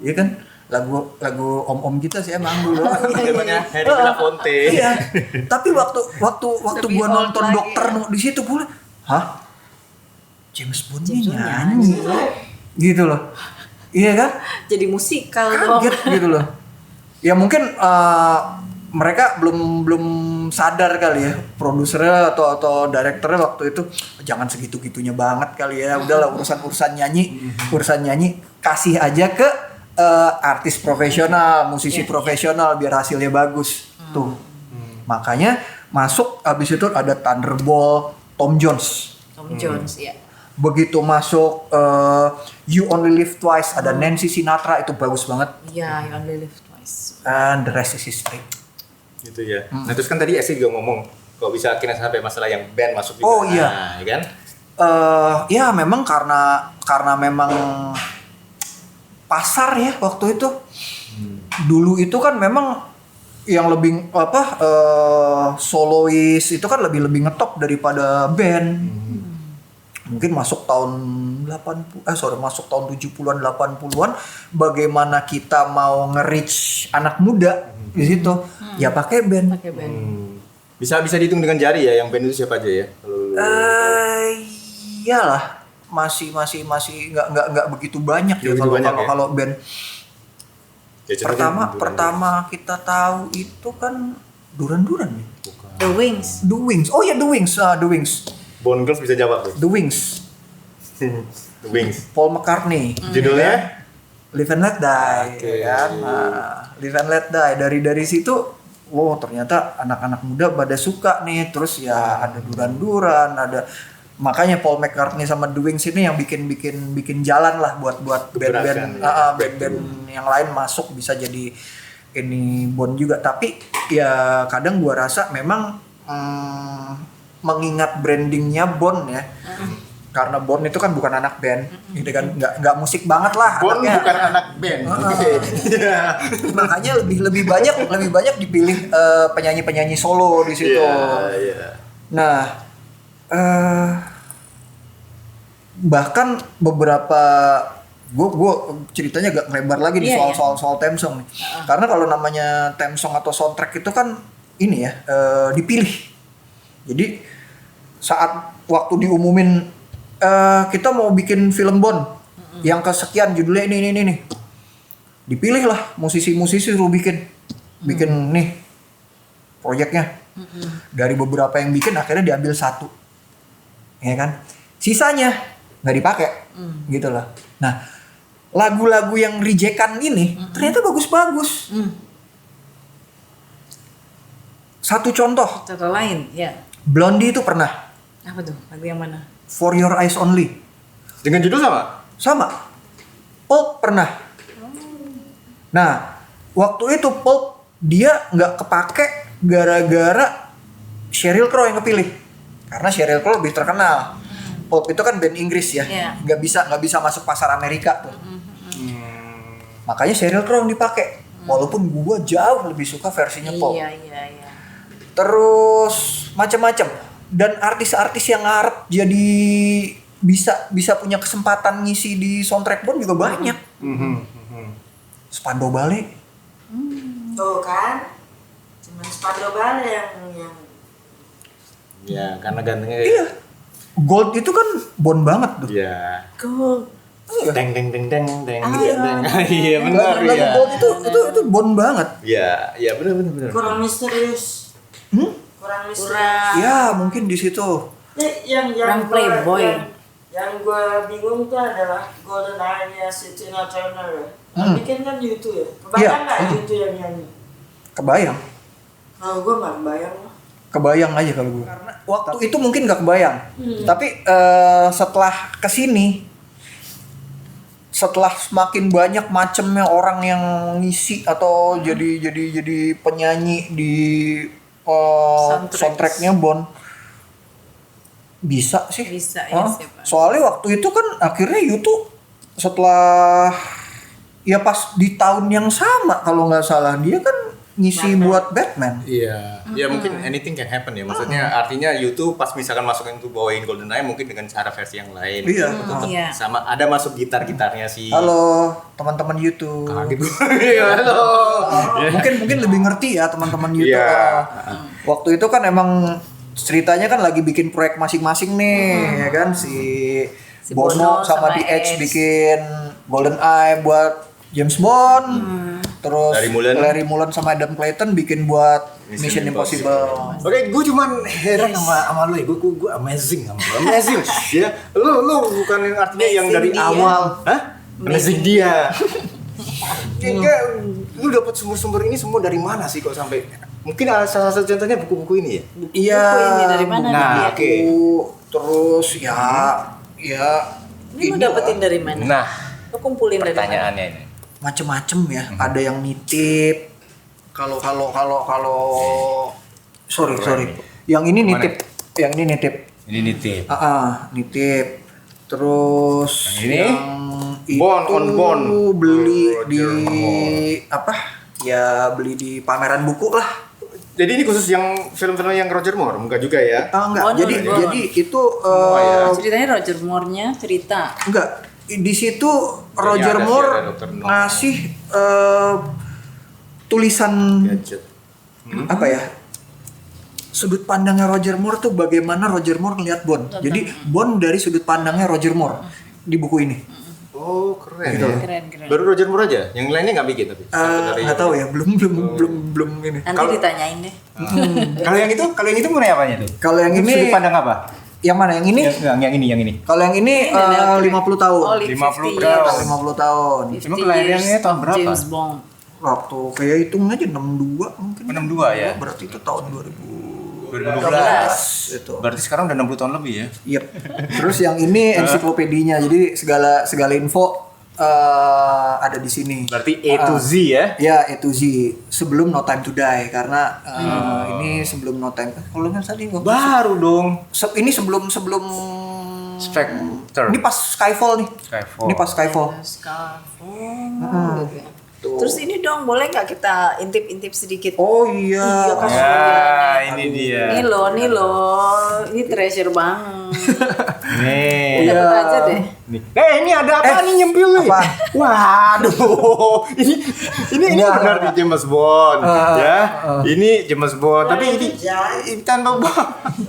Iya kan? Lagu om-om kita sih emang dulu. Namanya Harry Belafonte. Iya. Tapi waktu gua nonton Dr. No di situ gue, James Bond nyanyi. Gitu loh. Iya kan? Jadi musikal dong. Kaget gitu loh. Ya mungkin mereka belum sadar kali ya, produsernya atau direkturnya waktu itu jangan segitu-gitunya banget kali ya. Udahlah urusan nyanyi kasih aja ke artis profesional, musisi profesional biar hasilnya bagus tuh. Makanya masuk abis itu ada Thunderball, Tom Jones Ya. Begitu masuk You Only Live Twice ada Nancy Sinatra, itu bagus banget. Iya, You Only Live Twice. And the rest is history. Gitu ya. Nah terus kan tadi Esi juga ngomong kok bisa akhirnya sampai masalah yang band masuk juga. Oh iya. Nah, ya kan? Ya memang karena memang pasar ya waktu itu. Dulu itu kan memang yang lebih solois itu kan lebih ngetop daripada band. Mungkin masuk tahun 70-an 80-an bagaimana kita mau nge-reach anak muda di situ ya pakai band. Bisa dihitung dengan jari ya yang band itu siapa aja ya? Iyalah masih nggak begitu banyak ya kalau band. Ya, pertama kita tahu itu kan Duran ya. The Wings. Oh ya The Wings. Bond Girls bisa jawab tuh. The Wings. The Wings. Paul McCartney. Judulnya? Live and Let Die. Okay. Ya kan? Live and Let Die. Dari situ ternyata anak-anak muda pada suka nih. Terus ya ada Duran-Duran, ada makanya Paul McCartney sama The Wings ini yang bikin jalan lah buat band-band yang lain masuk bisa jadi ini Bon juga. Tapi ya kadang gua rasa memang mengingat brandingnya Bon ya. Karena Bon itu kan bukan anak band, gitu kan, nggak musik banget lah. Bon anaknya. bukan anak band. Makanya lebih banyak dipilih penyanyi solo di situ. Yeah. Nah, bahkan beberapa gue ceritanya agak lebar lagi nih soal theme song nih. Karena kalau namanya theme song atau soundtrack itu kan ini ya dipilih. Jadi saat waktu diumumin kita mau bikin film Bon yang kesekian judulnya ini nih, dipilih lah musisi suruh bikin nih proyeknya. Dari beberapa yang bikin akhirnya diambil satu, ya kan, sisanya nggak dipakai gitu loh. Nah, lagu-lagu yang rejectan ini ternyata bagus-bagus. Satu contoh lain ya. Blondie itu pernah. Apa tuh lagu yang mana? For Your Eyes Only. Dengan judul sama? Pulp pernah. Nah, waktu itu Pulp dia nggak kepake gara-gara Sheryl Crow yang kepilih. Karena Sheryl Crow lebih terkenal. Pulp itu kan band Inggris ya, nggak bisa masuk pasar Amerika tuh. Makanya Sheryl Crow yang dipakai. Walaupun gua jauh lebih suka versinya Pulp. Iya. Terus macam-macam. Dan artis-artis yang ngarep jadi bisa punya kesempatan ngisi di soundtrack Bon juga banyak. Spandau Ballet. Tuh kan, cuma Spandau Ballet yang Ya, karena gantengnya Iya. Gold itu kan Bon banget tuh. Iya. Gold. Deng. Iya benar Lagu ya. Gold itu Bon banget. Iya benar. kurang misterius. Kurang misterius. Ya, mungkin di situ. Yang Kurang playboy. Yang gue bingung tuh adalah Golden Eye-nya si Tina Turner. Bikin kan YouTube ya. Kebayang nggak YouTube yang nyanyi? Kebayang. Kalau gue nggak kebayang lah. Kebayang aja kalau gue. Karena waktu itu mungkin nggak kebayang. Tapi setelah kesini, setelah semakin banyak macamnya orang yang ngisi atau jadi penyanyi di soundtracknya Bon, bisa sih. Bisa ya siapa. Soalnya waktu itu kan akhirnya YouTube setelah ya pas di tahun yang sama kalau nggak salah dia kan ngisi buat Batman. Iya. Ya mungkin anything can happen ya. Maksudnya artinya YouTube pas misalkan masukin untuk bawain Golden Eye mungkin dengan cara versi yang lain. Iya. Iya. Sama ada masuk gitarnya si Halo teman-teman YouTube. Kaget gue. Iya, halo. Mungkin lebih ngerti ya teman-teman YouTube. Iya. Waktu itu kan emang ceritanya kan lagi bikin proyek masing-masing nih, ya kan si Bono sama The Edge bikin Golden Eye buat James Bond. Terus Larry Mullen sama Adam Clayton bikin buat Mission Impossible. Oke, gue cuman heran sama lu ya. Gue amazing sama lu. Amazing. Ya. Lu bukan yang artinya yang dari awal. Hah? Amazing dia. Kayak lu dapat sumber-sumber ini semua dari mana sih kok sampai mungkin salah satu contohnya buku-buku ini ya? Iya. Buku ini dari mana? Nah, oke. Terus ya Ini lu dapetin dari mana? Nah, Lu kumpulin dari mana? pertanyaannya ini. macem-macem ya. Ada yang nitip. Kalau sorry. Yang ini nitip. Yang ini nitip. Ini nitip. Nitip. Terus Yang ini? itu Bond on Bond. beli Roger di Moore. apa? Ya beli di pameran buku lah. Jadi ini khusus yang film-film yang Roger Moore, enggak juga ya? Enggak. Bond Jadi on Bond. jadi itu ya. Ceritanya Roger Moore-nya cerita. enggak. Di situ Roger ada sih, Moore ada Dr. No. ngasih tulisan Gadget. apa ya? Sudut pandangnya Roger Moore tuh bagaimana Roger Moore ngeliat Bond. Jadi Bond dari sudut pandangnya Roger Moore di buku ini. Oh, keren. Gitu. Ya. Keren. Baru Roger Moore aja, yang lainnya nggak bikin tapi. Nggak tahu ya, belum ini. Nanti ditanyain deh. Kalau yang itu mengenai apanya tuh? Kalau yang ini Sudut pandang apa? yang mana? Yang ini? Yang ini. Kalau yang ini 50 tahun. Oh, 50 50 tahun. years. 50 tahun. 50 Cuma kelahirannya years tahun of berapa? James Bond. waktu kayak hitung aja 62 mungkin. 62 ya. Berarti itu tahun 2012 itu. Berarti sekarang udah 60 tahun lebih ya. Yep. Terus yang ini ensiklopedinya. Jadi segala info ada di sini. Berarti A to Z ya. Ya, A to Z sebelum No Time to Die karena ini sebelum No Time. Kalau nggak tadi nggak Baru dong. ini sebelum Spectre. ini pas Skyfall nih. Skyfall. Ini pas Skyfall. Gitu ya. Terus ini dong, boleh nggak kita intip-intip sedikit? Oh iya. Ya, ini dia. Nih loh, ini treasure banget. Nih. Dapat Iya. aja deh. Nih. Ini ada apa nih nyempil nih? Apaan? Waduh. Ini benar di James Bond ya. Ini James Bond, tapi ini tanpa bom.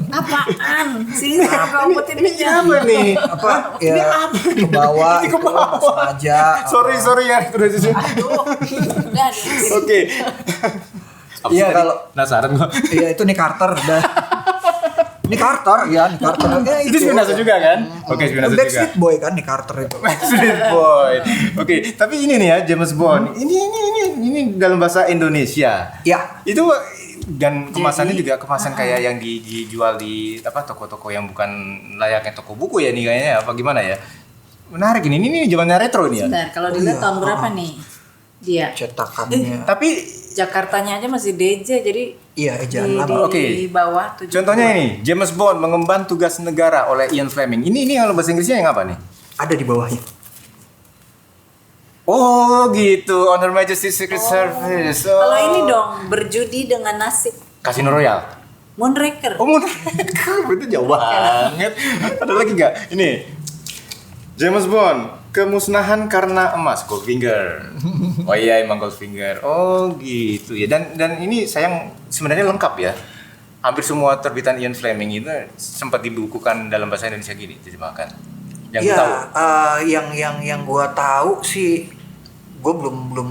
Apaan? Sini kau umpetin Ini apa nih? Apa? Ya, ke bawah. Ini ke bawah. Sengaja. Sorry ya, terus. Udah deh. Oke. Iya, kalau- penasaran gua. Iya, itu nih Carter dah. Ini Carter ya, nih Carter. Itu spionase juga kan? Oke, spionase juga. Backstreet Boy kan nih Carter itu. Backstreet Boy. Oke, tapi ini nih ya James Bond. Ini dalam bahasa Indonesia. Ya, Itu dan kemasannya juga kemasan kayak yang dijual di apa toko-toko yang bukan layaknya toko buku ya nih kayaknya apa gimana ya? Menarik ini zamannya retro nih ya. Bentar, kalau dilihat tahun berapa nih? Dia. cetakannya. Tapi Jakartanya aja masih DJ, jadi Iya, ejaan di lama. Oke. bawah 70. contohnya ini James Bond mengemban tugas negara oleh Ian Fleming. Ini kalau bahasa Inggrisnya yang apa nih? Ada di bawahnya. Oh gitu, Honor Majesty Secret Service. Oh. Kalau ini dong, berjudi dengan nasib. Casino Royale. Moonraker. Oh, itu jauh banget. Ada lagi nggak? Ini James Bond, kemusnahan karena emas, Goldfinger. Oh iya, emang Goldfinger. Oh gitu ya. Dan ini sayang sebenarnya lengkap ya. Hampir semua terbitan Ian Fleming itu sempat dibukukan dalam bahasa Indonesia gini, terjemahkan. Yang Iya, tahu. yang gua tahu sih, gua belum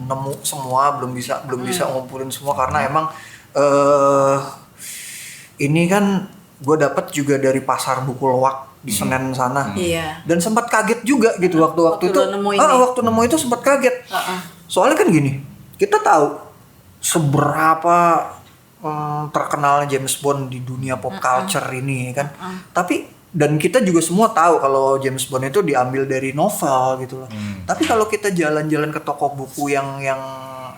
nemu semua, belum bisa ngumpulin semua karena emang ini kan gua dapat juga dari pasar buku loak di Senen sana. Iya. Dan sempat kaget juga gitu waktu Waktu itu. lo nemu ini. Waktu nemu itu sempat kaget. Soalnya kan gini, kita tahu seberapa terkenalnya James Bond di dunia pop culture ini kan. Tapi dan kita juga semua tahu kalau James Bond itu diambil dari novel gitu loh. Tapi kalau kita jalan-jalan ke toko buku yang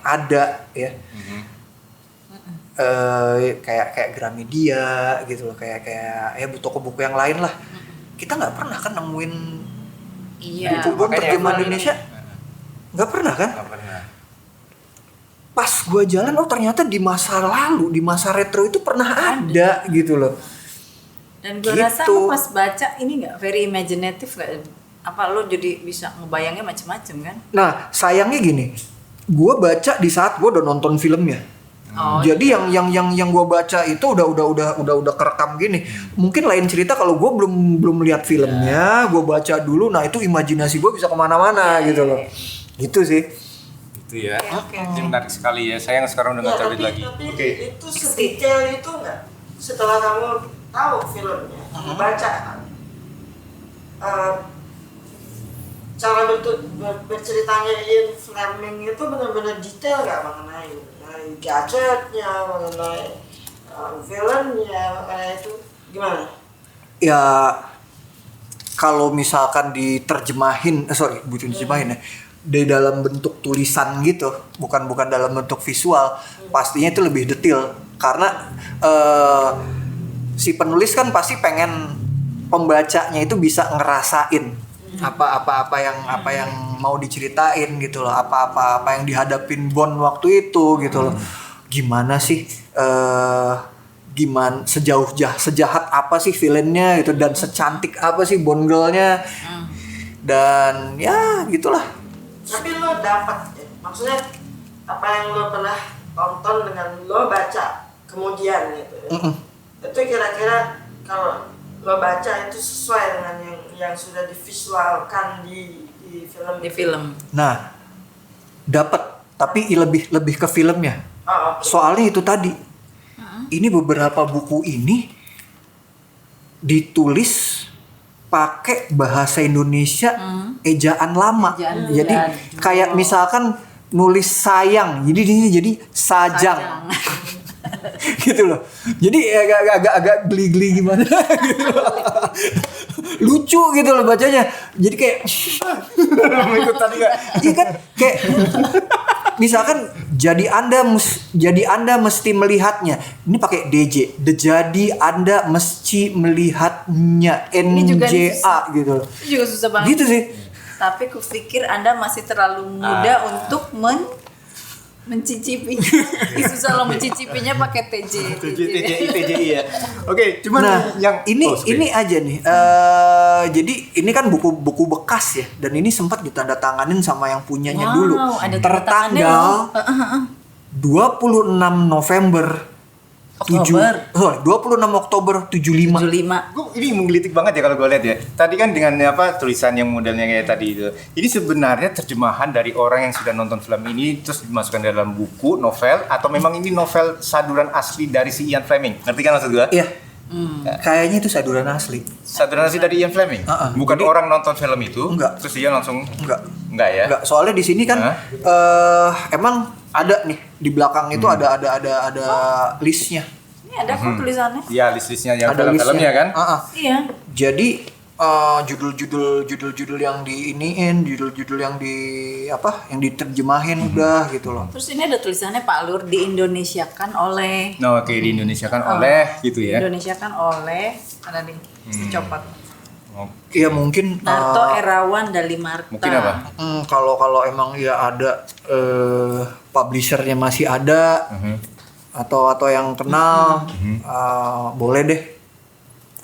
ada ya, kayak Gramedia gitu loh, kayak ya toko buku yang lain lah. Kita nggak pernah kan nemuin Iya. buku Bond makanya terjemahan aku- Indonesia. Nggak pernah kan? Nggak pernah. Pas gua jalan, oh ternyata di masa lalu, di masa retro itu pernah ada gitu loh. Dan gue Gitu. rasa lu pas baca ini nggak very imaginative nggak? Apa lo jadi bisa ngebayangnya macem-macem kan? Nah sayangnya gini, gua baca di saat gua udah nonton filmnya. Oh, Jadi yang gua baca itu udah kerekam gini. Mungkin lain cerita kalau gua belum lihat filmnya, gua baca dulu. Nah itu imajinasi gua bisa kemana-mana gitu loh. Gitu sih. Itu ya. Oke. Ini menarik sekali ya. Sayang sekarang udah nggak terbit lagi. Tapi Oke. itu sedetail itu nggak? Setelah kamu tahu filmnya, baca kan? Cara berceritanya Ian Fleming itu benar-benar detail nggak mengenai gadgetnya, mengenai villainnya, mengenai itu gimana? Ya kalau misalkan diterjemahin, bukan diterjemahin ya, di dalam bentuk tulisan gitu, bukan dalam bentuk visual, pastinya itu lebih detail karena si penulis kan pasti pengen pembacanya itu bisa ngerasain apa yang mau diceritain gitu loh, apa yang dihadapin Bond waktu itu gitu loh. Gimana sih gimana sejahat apa sih villainnya gitu, dan secantik apa sih Bond girl-nya. Dan ya gitulah. Tapi lo dapat ya? Maksudnya apa yang lo pernah tonton dengan lo baca kemudian gitu ya? Itu kira-kira kalau lo baca itu sesuai dengan yang sudah divisualkan di film. di film. Nah, dapat, tapi lebih ke filmnya. Oh, oke. Soalnya itu tadi. Ini beberapa buku ini ditulis pakai bahasa Indonesia ejaan lama. Ejaan Jadi jadul. kayak misalkan nulis sayang, jadi sajang. Gitu loh. Jadi agak geli-geli gimana gitu loh. Lucu gitu loh bacanya. Jadi kayak ikutan enggak? Iya kan kayak misalkan jadi Anda mesti melihatnya. Ini pakai DJ. Jadi Anda mesti melihatnya NJA gitu loh. Itu juga susah banget. Gitu sih. Tapi kupikir Anda masih terlalu muda untuk mencicipi. Susah loh mencicipinya pakai TJI ya. Oke, cuman yang ini aja nih. Jadi ini kan buku bekas ya, dan ini sempat ditandatanganin sama yang punyanya dulu. Ada tertanggal 26 November Oktober. 26 Oktober 75. Ini menggelitik banget ya kalau gue lihat ya. Tadi kan dengan tulisan yang modelnya kayak tadi itu. Ini sebenarnya terjemahan dari orang yang sudah nonton film ini terus dimasukkan dalam buku, novel, atau memang ini novel saduran asli dari si Ian Fleming. Ngerti kan maksud gue? Iya. Kayaknya itu saduran asli. Saduran asli dari Ian Fleming. Bukan jadi, orang nonton film itu. Enggak. Terus dia langsung enggak ya? Enggak. Soalnya di sini kan emang ada nih di belakang itu ada listnya. Ini ada kok tulisannya. Iya, list-listnya yang ada film-filmnya kan? Iya. Jadi judul-judul yang diiniin, judul-judul yang yang diterjemahin udah gitu loh. Terus ini ada tulisannya Pak Lur diindonesiakan oleh. Oke, diindonesiakan oleh gitu ya. Diindonesiakan oleh ada nih. Dicopot. Iya mungkin Narto Erawan Dalimarta. Mungkin apa? Kalau emang ya ada publishernya masih ada atau yang kenal boleh deh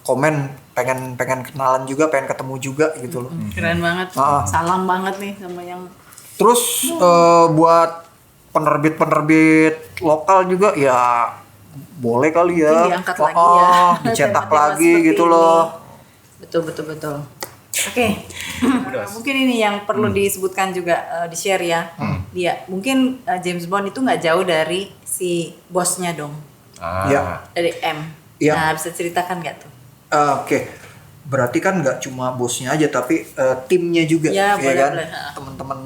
komen, pengen kenalan juga, pengen ketemu juga gitu loh. Keren banget. Salam banget nih sama yang. Terus buat penerbit lokal juga ya boleh kali ya. Diangkat lagi ya. Dicetak Tema-tema lagi gitu ini. loh. Betul. Oke. Mungkin ini yang perlu disebutkan juga di-share ya. Dia mungkin James Bond itu nggak jauh dari si bosnya dong. Ya. Dari M. Ya. Nah, bisa ceritakan nggak tuh? Oke. Berarti kan nggak cuma bosnya aja tapi timnya juga ya kan. Boleh.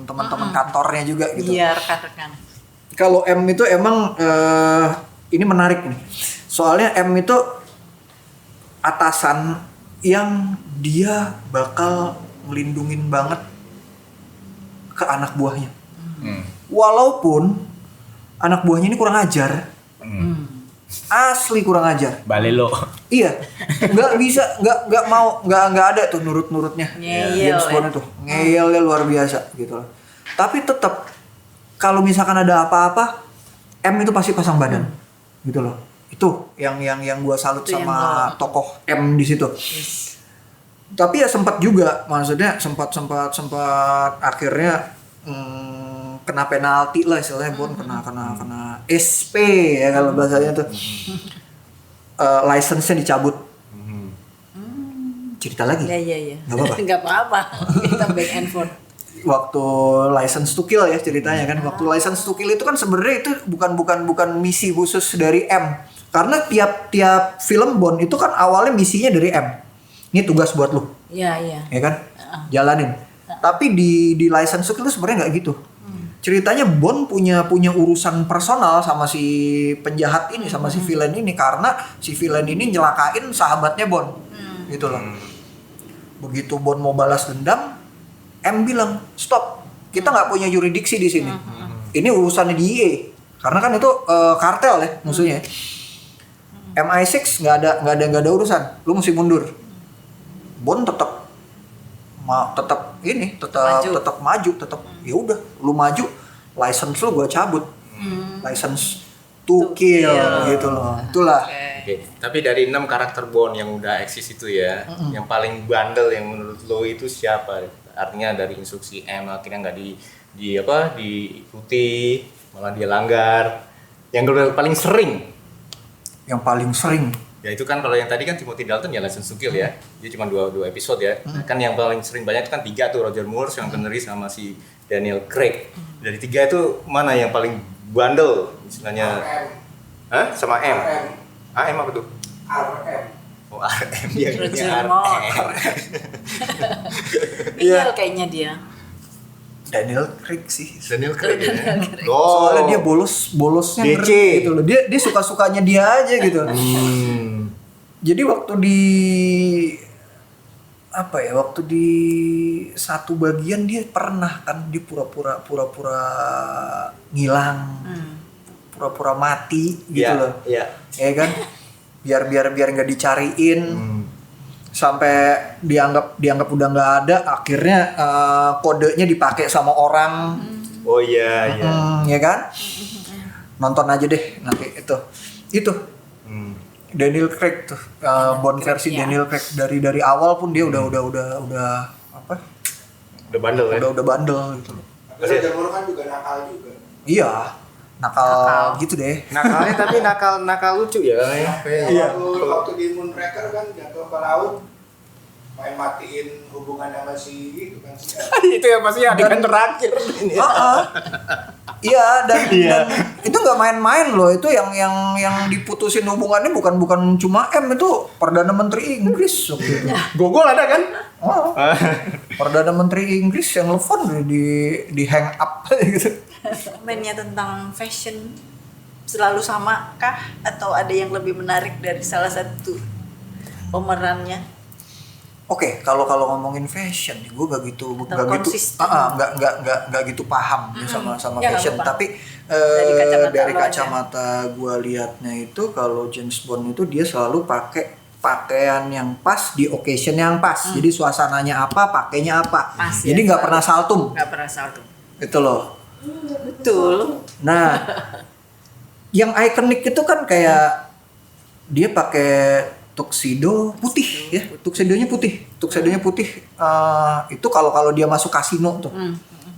Teman-teman kantornya juga gitu. Iya, rekan-rekan. Kalau M itu emang ini menarik nih. Soalnya M itu atasan yang dia bakal ngelindungin banget ke anak buahnya. Walaupun anak buahnya ini kurang ajar. Asli kurang ajar. Balelo. Iya. Nggak ada tuh nurut-nurutnya. Ngeyel. James Bond itu. Ngeyelnya luar biasa gitu loh. Tapi tetap kalau misalkan ada apa-apa, M itu pasti pasang badan. Gitu loh. Itu yang gua salut itu sama tokoh M di situ. Tapi ya sempat juga, maksudnya sempat akhirnya kena penalti lah istilahnya, Bond kena SP ya kalau bahasanya tuh. License-nya dicabut. Cerita lagi? Iya. Nggak apa-apa. Kita back and forth. Waktu License to Kill ya ceritanya kan. Waktu License to Kill itu kan sebenarnya itu bukan misi khusus dari M. Karena tiap film Bond itu kan awalnya misinya dari M. Ini tugas buat lu. Iya. Ya kan? Jalanin. Tapi di License to Kill itu sebenarnya nggak gitu. Ceritanya Bond punya urusan personal sama si penjahat ini, sama si villain ini, karena si villain ini nyelakain sahabatnya Bond. Gitu loh. Begitu Bond mau balas dendam, M bilang, "Stop. Kita nggak punya yuridiksi di sini. Ini urusannya DEA." Karena kan itu kartel ya musuhnya. MI6 nggak ada urusan. Lu mesti mundur. Bond tetap maju, ya udah, lu maju, license lu gua cabut. License to kill gitu loh. Itulah. Oke. Tapi dari 6 karakter Bond yang udah eksis itu ya, yang paling bandel yang menurut lo itu siapa? Artinya dari instruksi M akhirnya nggak diikuti, malah dia langgar. Yang paling sering ya itu kan, kalau yang tadi kan Timothy Dalton ya License to Kill ya, dia cuma dua episode ya. Kan yang paling sering banyak itu kan 3 tuh, Roger Moore, Sean Connery sama si Daniel Craig. Dari 3 itu mana yang paling bandel istilahnya? Sama M. M apa tuh? RM. Oh, RM dia. Roger Moore. Iya kayaknya dia. Daniel Craig sih. Daniel Craig ya. Soalnya dia bolosnya DC. ngeri gitu loh. Dia suka-sukanya dia aja gitu. Jadi waktu di satu bagian dia pernah kan dia pura-pura ngilang. Pura-pura mati gitu loh. Iya. Ya kan? Biar nggak dicariin. Sampai dianggap udah nggak ada, akhirnya kodenya dipakai sama orang. Oh iya. Ya kan? Nonton aja deh nanti itu Daniel Craig tuh Bond versi Daniel Craig dari awal pun dia udah apa? Udah bandel ya. Udah bandel gitu loh. Roger Moore kan juga nakal juga. Iya, nakal gitu deh. Nakalnya tapi nakal lucu ya. Iya. Waktu di Moonraker kan jatuh ke laut, main matiin hubungan sama si itu kan si Itu yang pasti adegan terakhir ini. Iya dan itu nggak main-main loh, itu yang diputusin hubungannya bukan cuma itu Perdana Menteri Inggris waktu itu. Gogol ada kan? Perdana Menteri Inggris yang telepon di hang up gitu. Mainnya tentang fashion selalu sama kah atau ada yang lebih menarik dari salah satu pemerannya? Oke, kalau ngomongin fashion, gue gak gitu paham sama Ya, fashion. Tapi dari kacamata gue liatnya itu kalau James Bond itu dia selalu pakai pakaian yang pas di occasion yang pas. Jadi suasananya apa, pakainya apa. Pas, jadi nggak pernah saltum. Nggak pernah saltum. Itu loh. Betul. Nah, yang ikonik itu kan kayak dia pakai tuxedo putih ya, tuxedonya putih. Itu kalau dia masuk kasino tuh.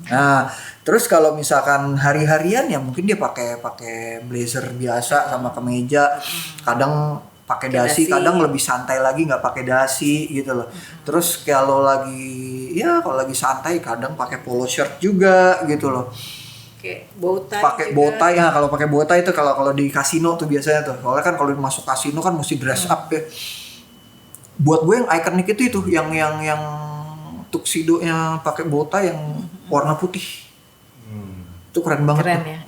Nah, terus kalau misalkan hari-harian ya mungkin dia pakai blazer biasa sama kemeja. Kadang pakai dasi, kadang lebih santai lagi nggak pakai dasi gitu loh. Terus kalau lagi santai kadang pakai polo shirt juga gitu loh. Pakai bow tie ya, kalau pakai bow tie itu kalau di kasino tuh biasanya tuh. Soalnya kan kalau masuk kasino kan mesti dress up ya. Buat gue yang ikonik itu yang tuxedo-nya pakai bow tie yang warna putih. Itu keren banget. Keren tuh. Ya.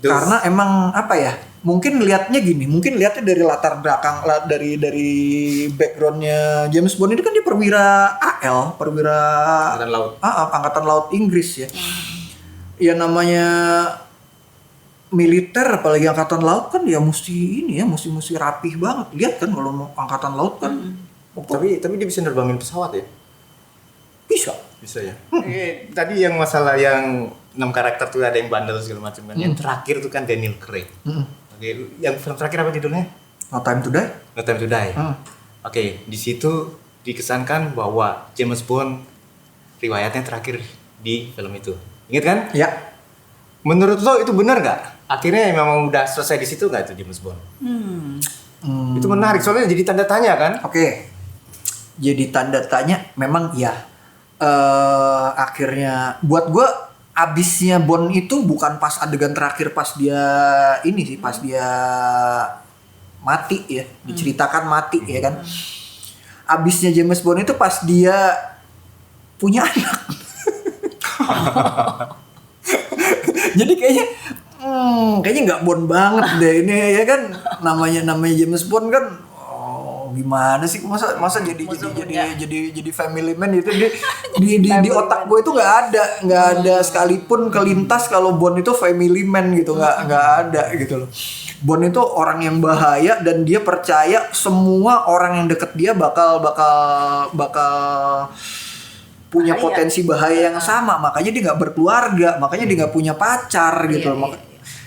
Iya. Karena emang apa ya? Mungkin lihatnya dari latar belakang dari backgroundnya James Bond itu kan dia perwira Angkatan Laut. Angkatan Laut Inggris ya. Ya namanya militer apalagi angkatan laut kan ya mesti rapih banget. Lihat kan kalau mau angkatan laut kan. Tapi dia bisa nerbangin pesawat ya? Bisa ya. Tadi yang masalah yang 6 karakter tuh ada yang bandel segala macam kan. Yang terakhir tuh kan Daniel Craig. Oke, yang film terakhir apa judulnya? No Time to Die. No Time to Die. Oke, di situ dikesankan bahwa James Bond riwayatnya terakhir di film itu. Ingat kan? Ya. Menurut lo itu benar nggak? Akhirnya memang udah selesai di situ nggak itu James Bond? Itu menarik soalnya jadi tanda tanya kan? Oke. Jadi tanda tanya memang ya. Akhirnya buat gue abisnya Bond itu bukan pas adegan terakhir pas dia mati ya, diceritakan mati ya kan. Abisnya James Bond itu pas dia punya anak. Jadi kayaknya nggak Bond banget deh ini ya kan, namanya James Bond kan. Gimana sih masa jadi family man itu di otak gue itu nggak ada sekalipun kelintas kalau Bond itu family man gitu, nggak ada gitu loh. Bond itu orang yang bahaya dan dia percaya semua orang yang deket dia bakal punya potensi bahaya yang sama, makanya dia nggak berkeluarga, makanya dia nggak punya pacar gitu loh.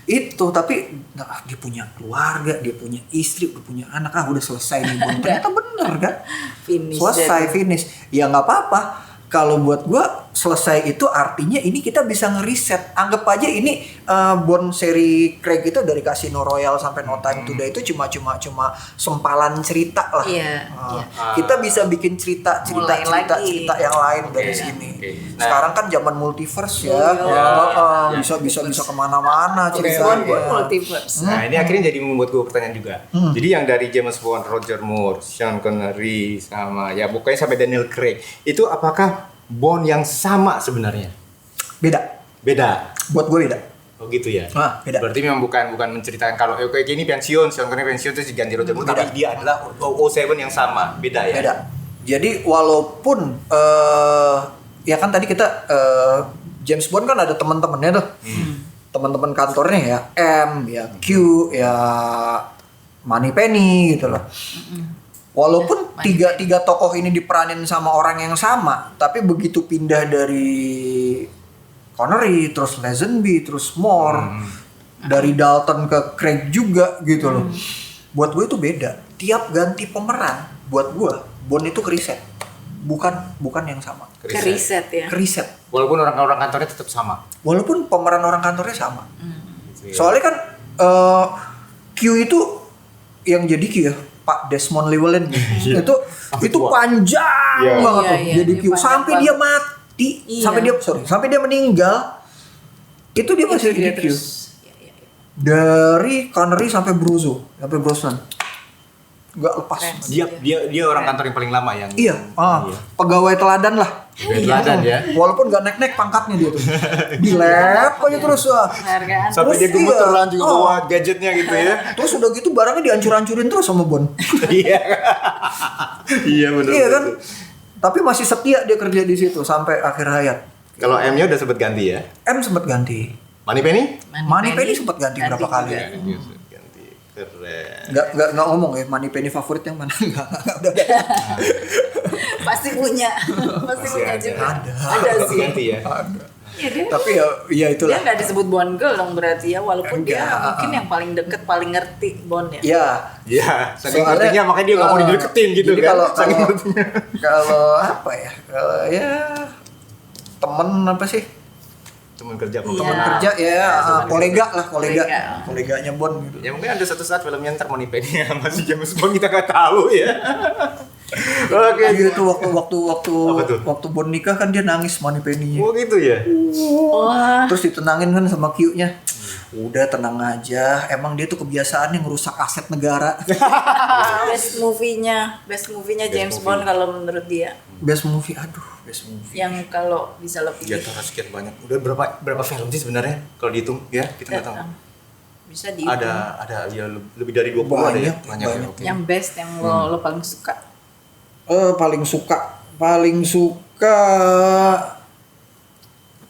Itu tapi dia punya keluarga, dia punya istri, udah punya anak, udah selesai nih Bond. Ternyata bener kan, finish ya nggak apa-apa. Kalau buat gua selesai itu artinya ini kita bisa ngeriset. Anggap aja ini Bond seri Craig itu dari Casino Royale sampai No Time to Die itu cuma sempalan cerita lah. Kita bisa bikin cerita yang lain dari sini. Nah, sekarang kan zaman multiverse ya. Bisa kemana-mana ceritanya. Multiverse. Nah ini akhirnya jadi membuat gue pertanyaan juga. Jadi yang dari James Bond, Roger Moore, Sean Connery sama ya pokoknya sampai Daniel Craig itu apakah Bond yang sama sebenarnya? Beda. Buat gue beda. Oh gitu ya. Beda. Berarti memang bukan menceritakan kalau oke ini pensiun, Sean Connery pensiun terus diganti Roger Moore, tapi dia adalah 007 yang sama. Beda ya. Beda. Jadi walaupun ya kan tadi kita James Bond kan ada teman-temannya tuh. Teman-teman kantornya ya M, ya Q, ya Moneypenny gitu loh. Walaupun tiga tokoh ini diperanin sama orang yang sama, tapi begitu pindah dari Connery, terus Lazenby, terus Moore, dari Dalton ke Craig juga gitu loh. Buat gue itu beda. Tiap ganti pemeran, buat gue Bond itu keriset, bukan yang sama. Keriset ya. Keriset. Walaupun orang-orang kantornya tetap sama. Walaupun pemeran orang kantornya sama. Gitu ya. Soalnya kan Q itu yang jadi Q ya, Pak Desmond Llewellyn itu panjang banget tuh jadi Q sampai dia mati, sampai dia meninggal itu dia masih jadi Q. Dari Connery sampai Brosnan nggak lepas. Dia orang kantor yang paling lama yang pegawai teladan lah. Teladan ya. Walaupun nggak naik pangkatnya dia tuh di lab aja terus sampai dia gemeteran juga bawa gadgetnya gitu ya. Terus udah gitu barangnya dihancur-hancurin terus sama Bond. Iya benar. Iya kan. Tapi masih setia dia kerja di situ sampai akhir hayat. Kalau M-nya udah sempat ganti ya. M sempat ganti. Moneypenny sempat ganti berapa kali. Keren. Nggak ngomong ya Moneypenny favorit yang mana? Nggak udah. Pasti punya juga. Ada sih. Ganti ya. Ada. Ya, Tapi ya itulah. Dia nggak disebut Bond girl dong berarti ya, walaupun dia mungkin yang paling deket, paling ngerti Bond ya. Iya. Saking ngertinya makanya dia nggak mau dideketin gitu kan. Kalau apa ya? Kalau ya temen apa sih? Teman kerja koleganya Bond gitu. Ya mungkin ada satu saat filmnya ntar Moneypenny sama si James Bond kita nggak tahu ya. Oke. Itu waktu Bond nikah kan dia nangis Moneypenny. Oh gitu ya. Terus ditenangin kan sama Q-nya. Udah tenang aja, emang dia tuh kebiasaannya ngerusak aset negara. Best movie-nya James Bond kalau menurut dia. Best movie. Yang kalau bisa lebih. Ya taruh sekian banyak. Udah berapa film sih sebenarnya kalau dihitung ya? Kita nggak tahu. Bisa dihitung. Ada ya lebih dari 20 ada ya. Banyak. Okay. Yang best yang lo paling suka. Paling suka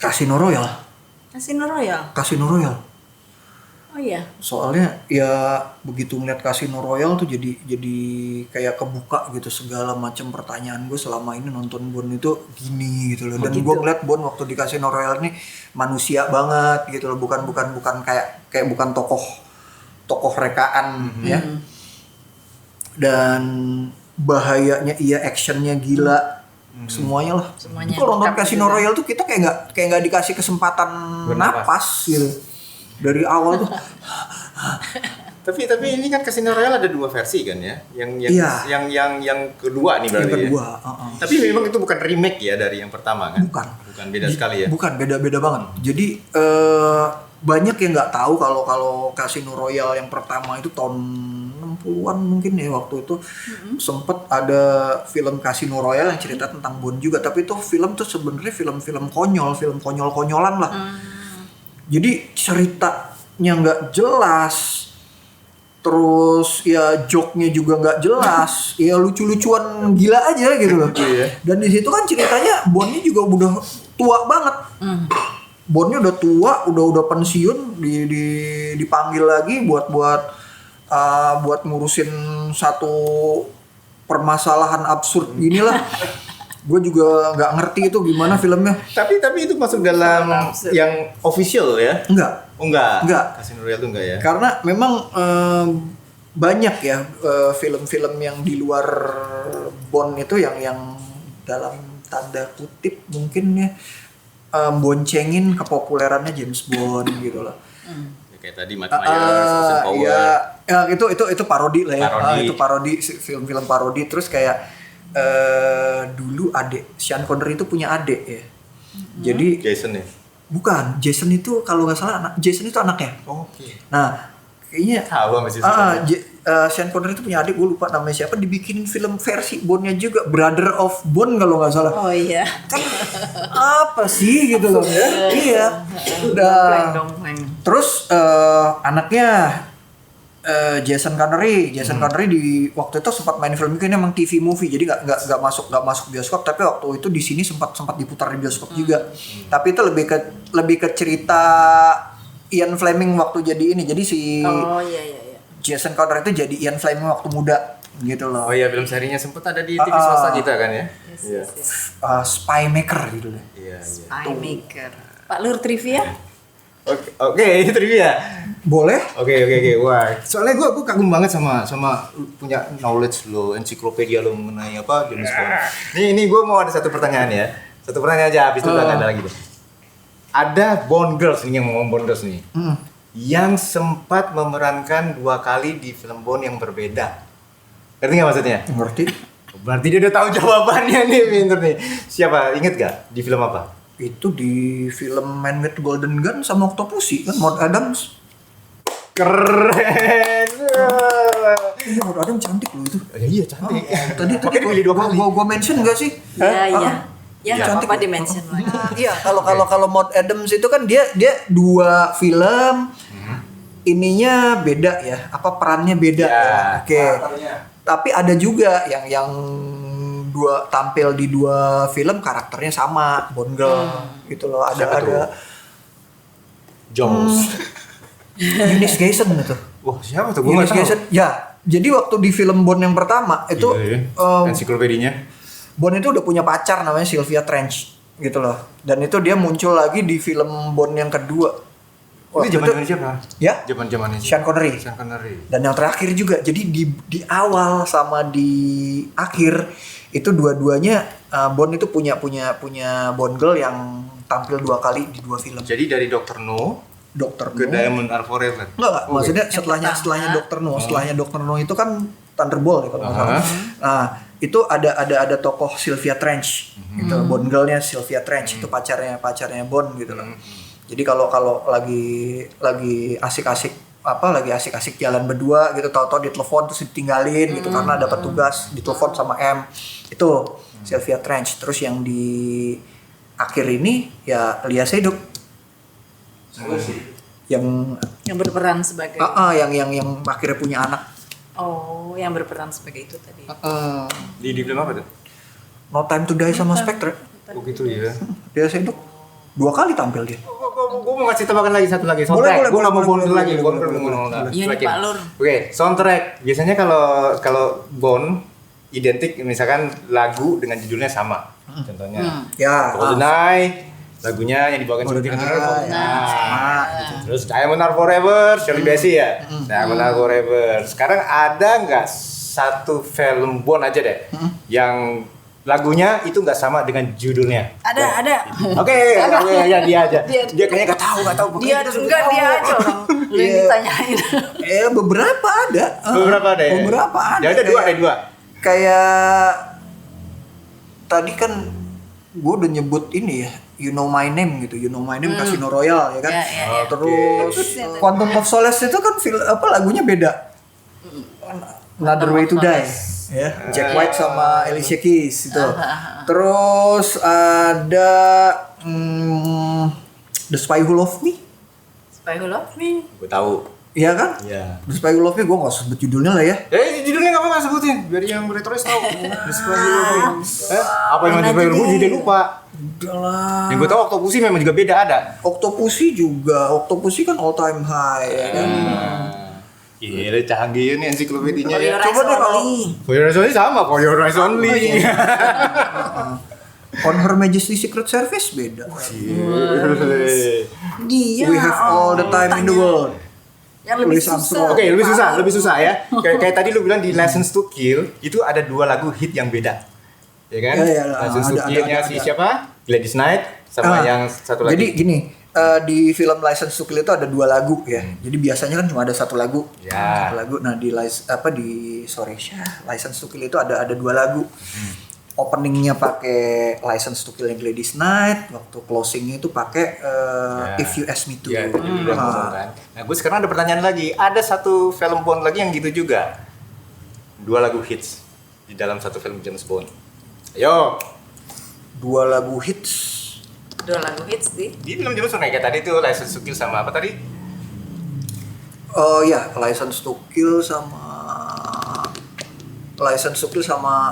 Casino Royale. Oh iya. Soalnya ya begitu ngeliat Casino Royale tuh jadi kayak kebuka gitu segala macam pertanyaan gue selama ini nonton Bond itu gini gitu loh. Dan gue ngeliat Bond waktu di Casino Royale ini manusia banget gitu loh, bukan kayak bukan tokoh rekaan ya. Dan bahayanya actionnya gila. Semuanya lah. Kalau nonton Casino Royale tuh kita kayak nggak dikasih kesempatan napas gitu. Dari awal tuh. Tapi ini kan Casino Royale ada 2 versi kan ya. Yang kedua nih berarti. Yang kedua. Ya? Tapi memang itu bukan remake ya dari yang pertama kan? Bukan beda sekali ya. Bukan, beda banget. Jadi banyak yang nggak tahu kalau Casino Royale yang pertama itu tahun 60-an mungkin ya, waktu itu sempet ada film Casino Royale yang cerita tentang Bond juga, tapi itu film tuh sebenarnya film konyol-konyolan lah. Jadi ceritanya nggak jelas, terus ya joke-nya juga nggak jelas, ya lucu-lucuan gila aja gitu loh. Dan di situ kan ceritanya Bondnya juga udah tua banget. Bondnya udah tua, udah pensiun, dipanggil lagi buat ngurusin satu permasalahan absurd gini lah. Gue juga nggak ngerti itu gimana filmnya. Tapi itu masuk dalam yang official ya? Enggak. Casino Royale itu enggak ya? Karena memang banyak ya film-film yang di luar Bond itu yang dalam tanda kutip mungkin ya boncengin kepopulerannya James Bond gitu loh. Kayak tadi Matt Myers, Austin Powers. Ya itu parodi lah ya. Itu parodi, film-film parodi. Terus kayak dulu Sean Connery itu punya adik ya. Jadi Jason ya? Bukan, Jason itu kalau nggak salah Jason itu anaknya. Oke. Nah, kayaknya Tahu sama si Sean. Sean Connery itu punya adik, gue lupa namanya siapa, dibikinin film versi Bondnya juga, Brother of Bond kalau nggak salah. Oh iya. Kan apa sih gitu loh ya? Iya. Dompleng. Terus anaknya Jason Connery di waktu itu sempat main film ini emang TV movie, jadi nggak masuk bioskop, tapi waktu itu di sini sempat diputar di bioskop juga. Tapi itu lebih ke cerita Ian Fleming waktu jadi ini, jadi si Iya. Jason Connery itu jadi Ian Fleming waktu muda gitu loh. Oh iya, film serinya sempat ada di TV swasta kita kan ya. Iya. Spy Maker gitu deh. Iya. Eye maker. Pak Lur trivia? Oke, ini trivia. Boleh? Oke. Wah, soalnya gue kagum banget sama punya knowledge lo, ensiklopedia lo mengenai apa James Bond. Ini gue mau ada satu pertanyaan ya. Satu pertanyaan aja, habis itu gak ada lagi deh. Ada Bond Girls nih, yang ngomong Bond Girls nih. Yang sempat memerankan 2 kali di film Bond yang berbeda. Ngerti gak maksudnya? Ngerti. Berarti dia udah tahu jawabannya nih, pinter nih. Siapa? Ingat gak? Di film apa? Itu di film Man with Golden Gun sama Octopussy kan, Maud Adams. Keren. Iya, Maud Adams cantik loh itu. Iya, cantik. Tadi Makanya dipilih 2 kali. Gua mention enggak sih? Iya. Ya nggak Cantik. apa-apa di-mention lagi. Iya, kalau Maud Adams itu kan dia 2 film. Ininya beda ya, apa perannya beda ya. Oke. Tapi ada juga yang tampil di 2 film karakternya sama, Bond Girl gitu loh. Siapa tuh? Ada Jones. Eunice Gayson itu. Wah, siapa tuh? Gue nggak Eunice tahu. Gayson. Ya, jadi waktu di film Bond yang pertama itu Ensiklopedinya. Bond itu udah punya pacar namanya Sylvia Trench gitu loh. Dan itu dia muncul lagi di film Bond yang kedua. Ini zaman siapa? Ya? Zaman-zamannya Sean Connery. Sean Connery. Dan yang terakhir juga. Jadi di awal sama di akhir itu dua-duanya Bond itu punya Bond girl yang tampil 2 kali di 2 film. Jadi dari Dr. No Dr. ke No. Diamond Are Forever. Enggak, maksudnya setelahnya Dr. No, setelahnya Dr. No itu kan Thunderbolt ya kalau nggak salah. Nah, itu ada tokoh Sylvia Trench gitu, Bond girl-nya Sylvia Trench itu pacarnya Bond gitu loh. Jadi kalau lagi asik-asik jalan berdua gitu, tahu-tahu ditelepon terus ditinggalin gitu karena dapat tugas, ditelepon sama M. Itu Sylvia Trench. Terus yang di akhir ini ya Lia Seydoux. Yang berperan sebagai yang akhirnya punya anak. yang berperan sebagai itu tadi. Di film apa tuh? No Time to Die sama Spectre. Oh gitu ya. Dia Seydoux 2 kali tampil dia. Gue mau ngasih tambahan lagi satu lagi Boleh, soundtrack. Gue nggak mau boleh, Bond lagi. boleh. Iya nih Pak Lur. Oke, soundtrack. Biasanya kalau Bond identik misalkan lagu dengan judulnya sama. Contohnya. Ya. GoldenEye, lagunya yang dibawakan seperti GoldenEye, sama. Terus Diamond Are Forever, Shirley Bassey ya. Diamond Are Forever. Sekarang ada nggak satu film Bond aja deh yang lagunya itu nggak sama dengan judulnya? Ada. Oke, ya dia aja. Dia kayaknya nggak tahu. Dia aja orang lu yang ditanyain. Beberapa ada. Beberapa ada ya? Beberapa ada. Ya ada dua. Kayak tadi kan gue udah nyebut ini ya, You Know My Name gitu, You Know My Name Casino Royale ya kan. Ya. Terus Quantum of Solace itu kan lagunya beda. Another Way to Die. Ya, Jack White sama Alicia Keys itu. Terus ada The Spy Who Loved Me. Spy Who Loved Me. Gue tahu. Iya kan? Iya. The Spy Who Loved Me gue nggak sebut judulnya lah ya. Judulnya nggak apa-apa sebutin, biar yang retrois tahu. The Spy Who Loved Me. Apa yang The Spy Who Loved Me jadi lupa. Udahlah. Yang gue tahu Octopussy memang juga beda ada. Octopussy kan all time high ya kan. Gila canggih nih ensiklopedinya For ya. Your Coba Eyes deh kalau Only. For Your Eyes Only sama, For Your Eyes Only. On Her Majesty Secret Service beda. Dia. We have all the time in the world. Yang lebih Louis Armstrong. susah. Oke, lebih susah ya. Kayak tadi lu bilang di License to Kill itu ada 2 lagu hit yang beda. Ya kan? Iya, License to ada, Kill-nya ada. si siapa? Gladys Knight sama yang satu lagi. Jadi gini, di film License to Kill itu ada 2 lagu ya. Jadi biasanya kan cuma ada 1 lagu. Ya. Satu lagu. Nah, License to Kill itu ada 2 lagu. openingnya pakai License to Kill yang Gladys Knight, waktu closingnya itu pakai If You Ask Me To. Ya, tadi udah ngomong kan. Nah, gue sekarang ada pertanyaan lagi. Ada satu film Bond lagi yang gitu juga. 2 lagu hits di dalam satu film James Bond. Ayo. 2 lagu hits. 2 lagu hits sih. Di film James Bond kayak tadi tuh License to Kill sama apa tadi? Oh ya, License to Kill sama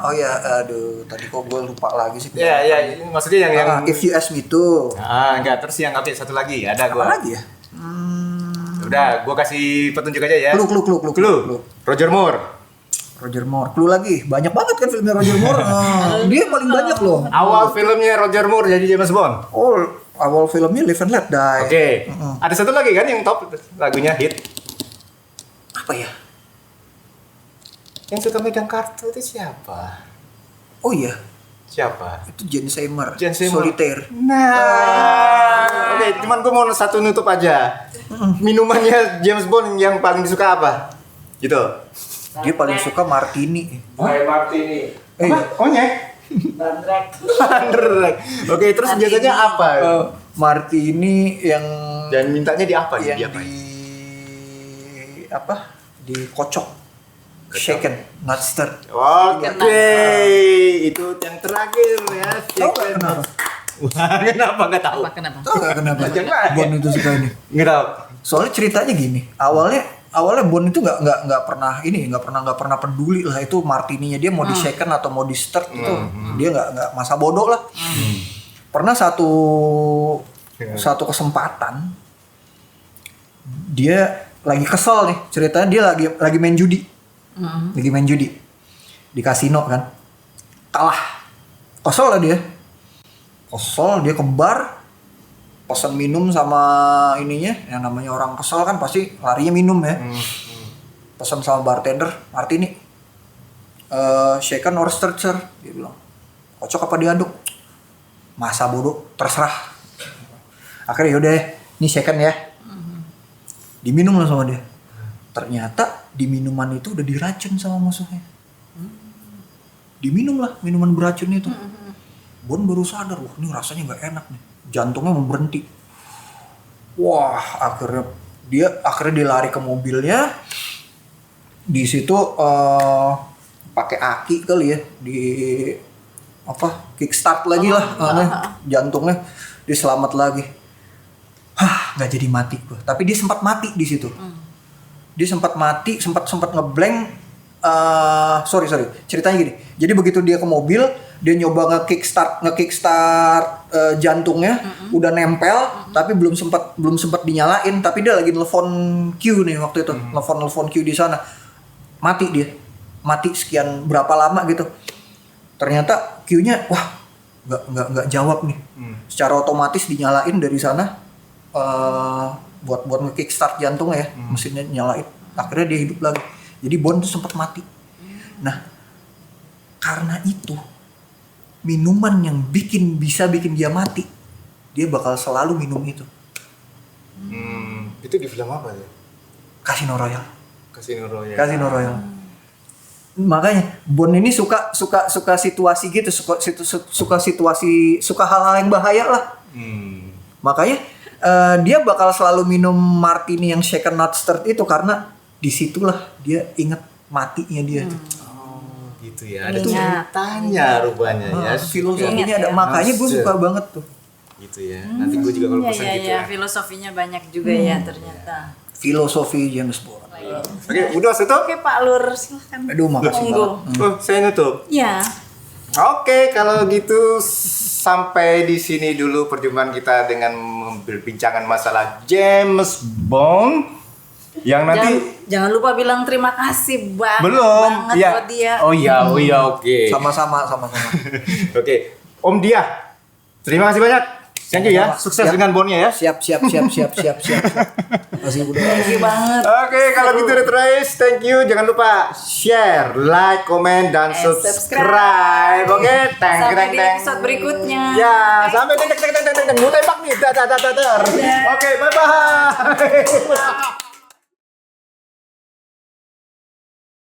oh ya, aduh tadi kok gue lupa lagi sih. Iya, maksudnya yang If You Ask Me To. Enggak, terus yang update satu lagi ada gue. Apa lagi ya? Udah, gue kasih petunjuk aja ya. Clue. Roger Moore. Clue lagi. Banyak banget kan filmnya Roger Moore. Dia paling banyak loh. Awal filmnya Roger Moore jadi James Bond. Oh, awal filmnya Live and Let Die. Oke. Ada satu lagi kan yang top lagunya hit. Apa ya? Yang suka megang kartu itu siapa? Oh iya, Siapa? itu Jane Seymour. Seymour. Solitaire. Nah, oke, cuman gue mau satu nutup aja. Minumannya James Bond yang paling disuka apa? Gitu. Dia paling suka martini. Martini. Konyek. Bandrek. Oke, terus biasanya apa? Martini yang Dan mintanya di apa? yang Di apa? Di kocok. Shaken, not stirred. Oke, itu yang terakhir ya. Tahu nggak kenapa? Wah, kenapa nggak tahu? Kenapa? Tahu nggak kenapa? Jangan. Bond itu suka ini. Nggak tahu. Soalnya ceritanya gini, awalnya Bond itu nggak pernah peduli lah itu martininya dia mau di shaken atau mau di stirred itu dia nggak masa bodoh lah. Pernah satu kesempatan dia lagi kesel nih, ceritanya dia lagi main judi. Lagi main judi di kasino kan, kalah, kesel dia ke bar, pesan minum sama ininya, yang namanya orang kesel kan pasti larinya minum ya. Pesan sama bartender martini, shaken or stirred sir, dia bilang kocok apa diaduk, masa bodoh terserah. Akhirnya yaudah ini shaken ya, diminum lah sama dia. Ternyata di minuman itu udah diracun sama musuhnya. Diminum lah minuman beracun itu. Bond baru sadar, wah ini rasanya nggak enak nih. Jantungnya mau berhenti. Wah, akhirnya dia lari ke mobilnya. Di situ pakai aki kali ya, di kickstart lagi lah, jantungnya diselamat lagi. Nggak jadi mati gua. Tapi dia sempat mati di situ. Dia sempat mati, sempat ngeblank. Sorry, ceritanya gini. Jadi begitu dia ke mobil, dia nyoba nge-kickstart jantungnya, udah nempel, tapi belum sempat dinyalain. Tapi dia lagi nelfon Q nih waktu itu, nelfon Q di sana. Mati sekian berapa lama gitu. Ternyata Q-nya, wah, nggak jawab nih. Secara otomatis dinyalain dari sana. Buat nge-kickstart jantungnya ya, mesinnya nyalain. Akhirnya dia hidup lagi. Jadi Bond tuh sempat mati. Nah, karena itu minuman yang bisa bikin dia mati, dia bakal selalu minum itu. Itu di film apa ya? Casino Royale. Casino Royale. Makanya Bond ini suka situasi gitu, suka hal-hal yang bahaya lah. Makanya dia bakal selalu minum martini yang shaken not stirred itu karena disitulah dia inget matinya dia tuh. Gitu ya. Ada ceritanya rupanya ya. Filosofinya ada, makanya gue suka banget tuh. Gitu ya. Nanti gue juga kalau pesan gitu ya. Filosofinya banyak juga ya ternyata. Filosofi James Bond. Oke, udah tutup. Oke Pak Lur, silahkan. Aduh, makasih banget. Saya nutup. Ya. Oke, kalau gitu sampai di sini dulu perjumpaan kita dengan perbincangan masalah James Bond yang nanti jangan lupa bilang terima kasih banget ya. buat dia. Oh iya, oke. Sama-sama. Oke, Om Dia, terima kasih banyak. Thank you ya, sukses dengan Bondnya ya. Siap. Masih udah. Thank you banget. Oke, kalau gitu Retrois, thank you. Jangan lupa share, like, comment, dan subscribe. Oke, sampai di episode berikutnya. Ya, sampai teng. Mau tembak nih. Oke, bye-bye.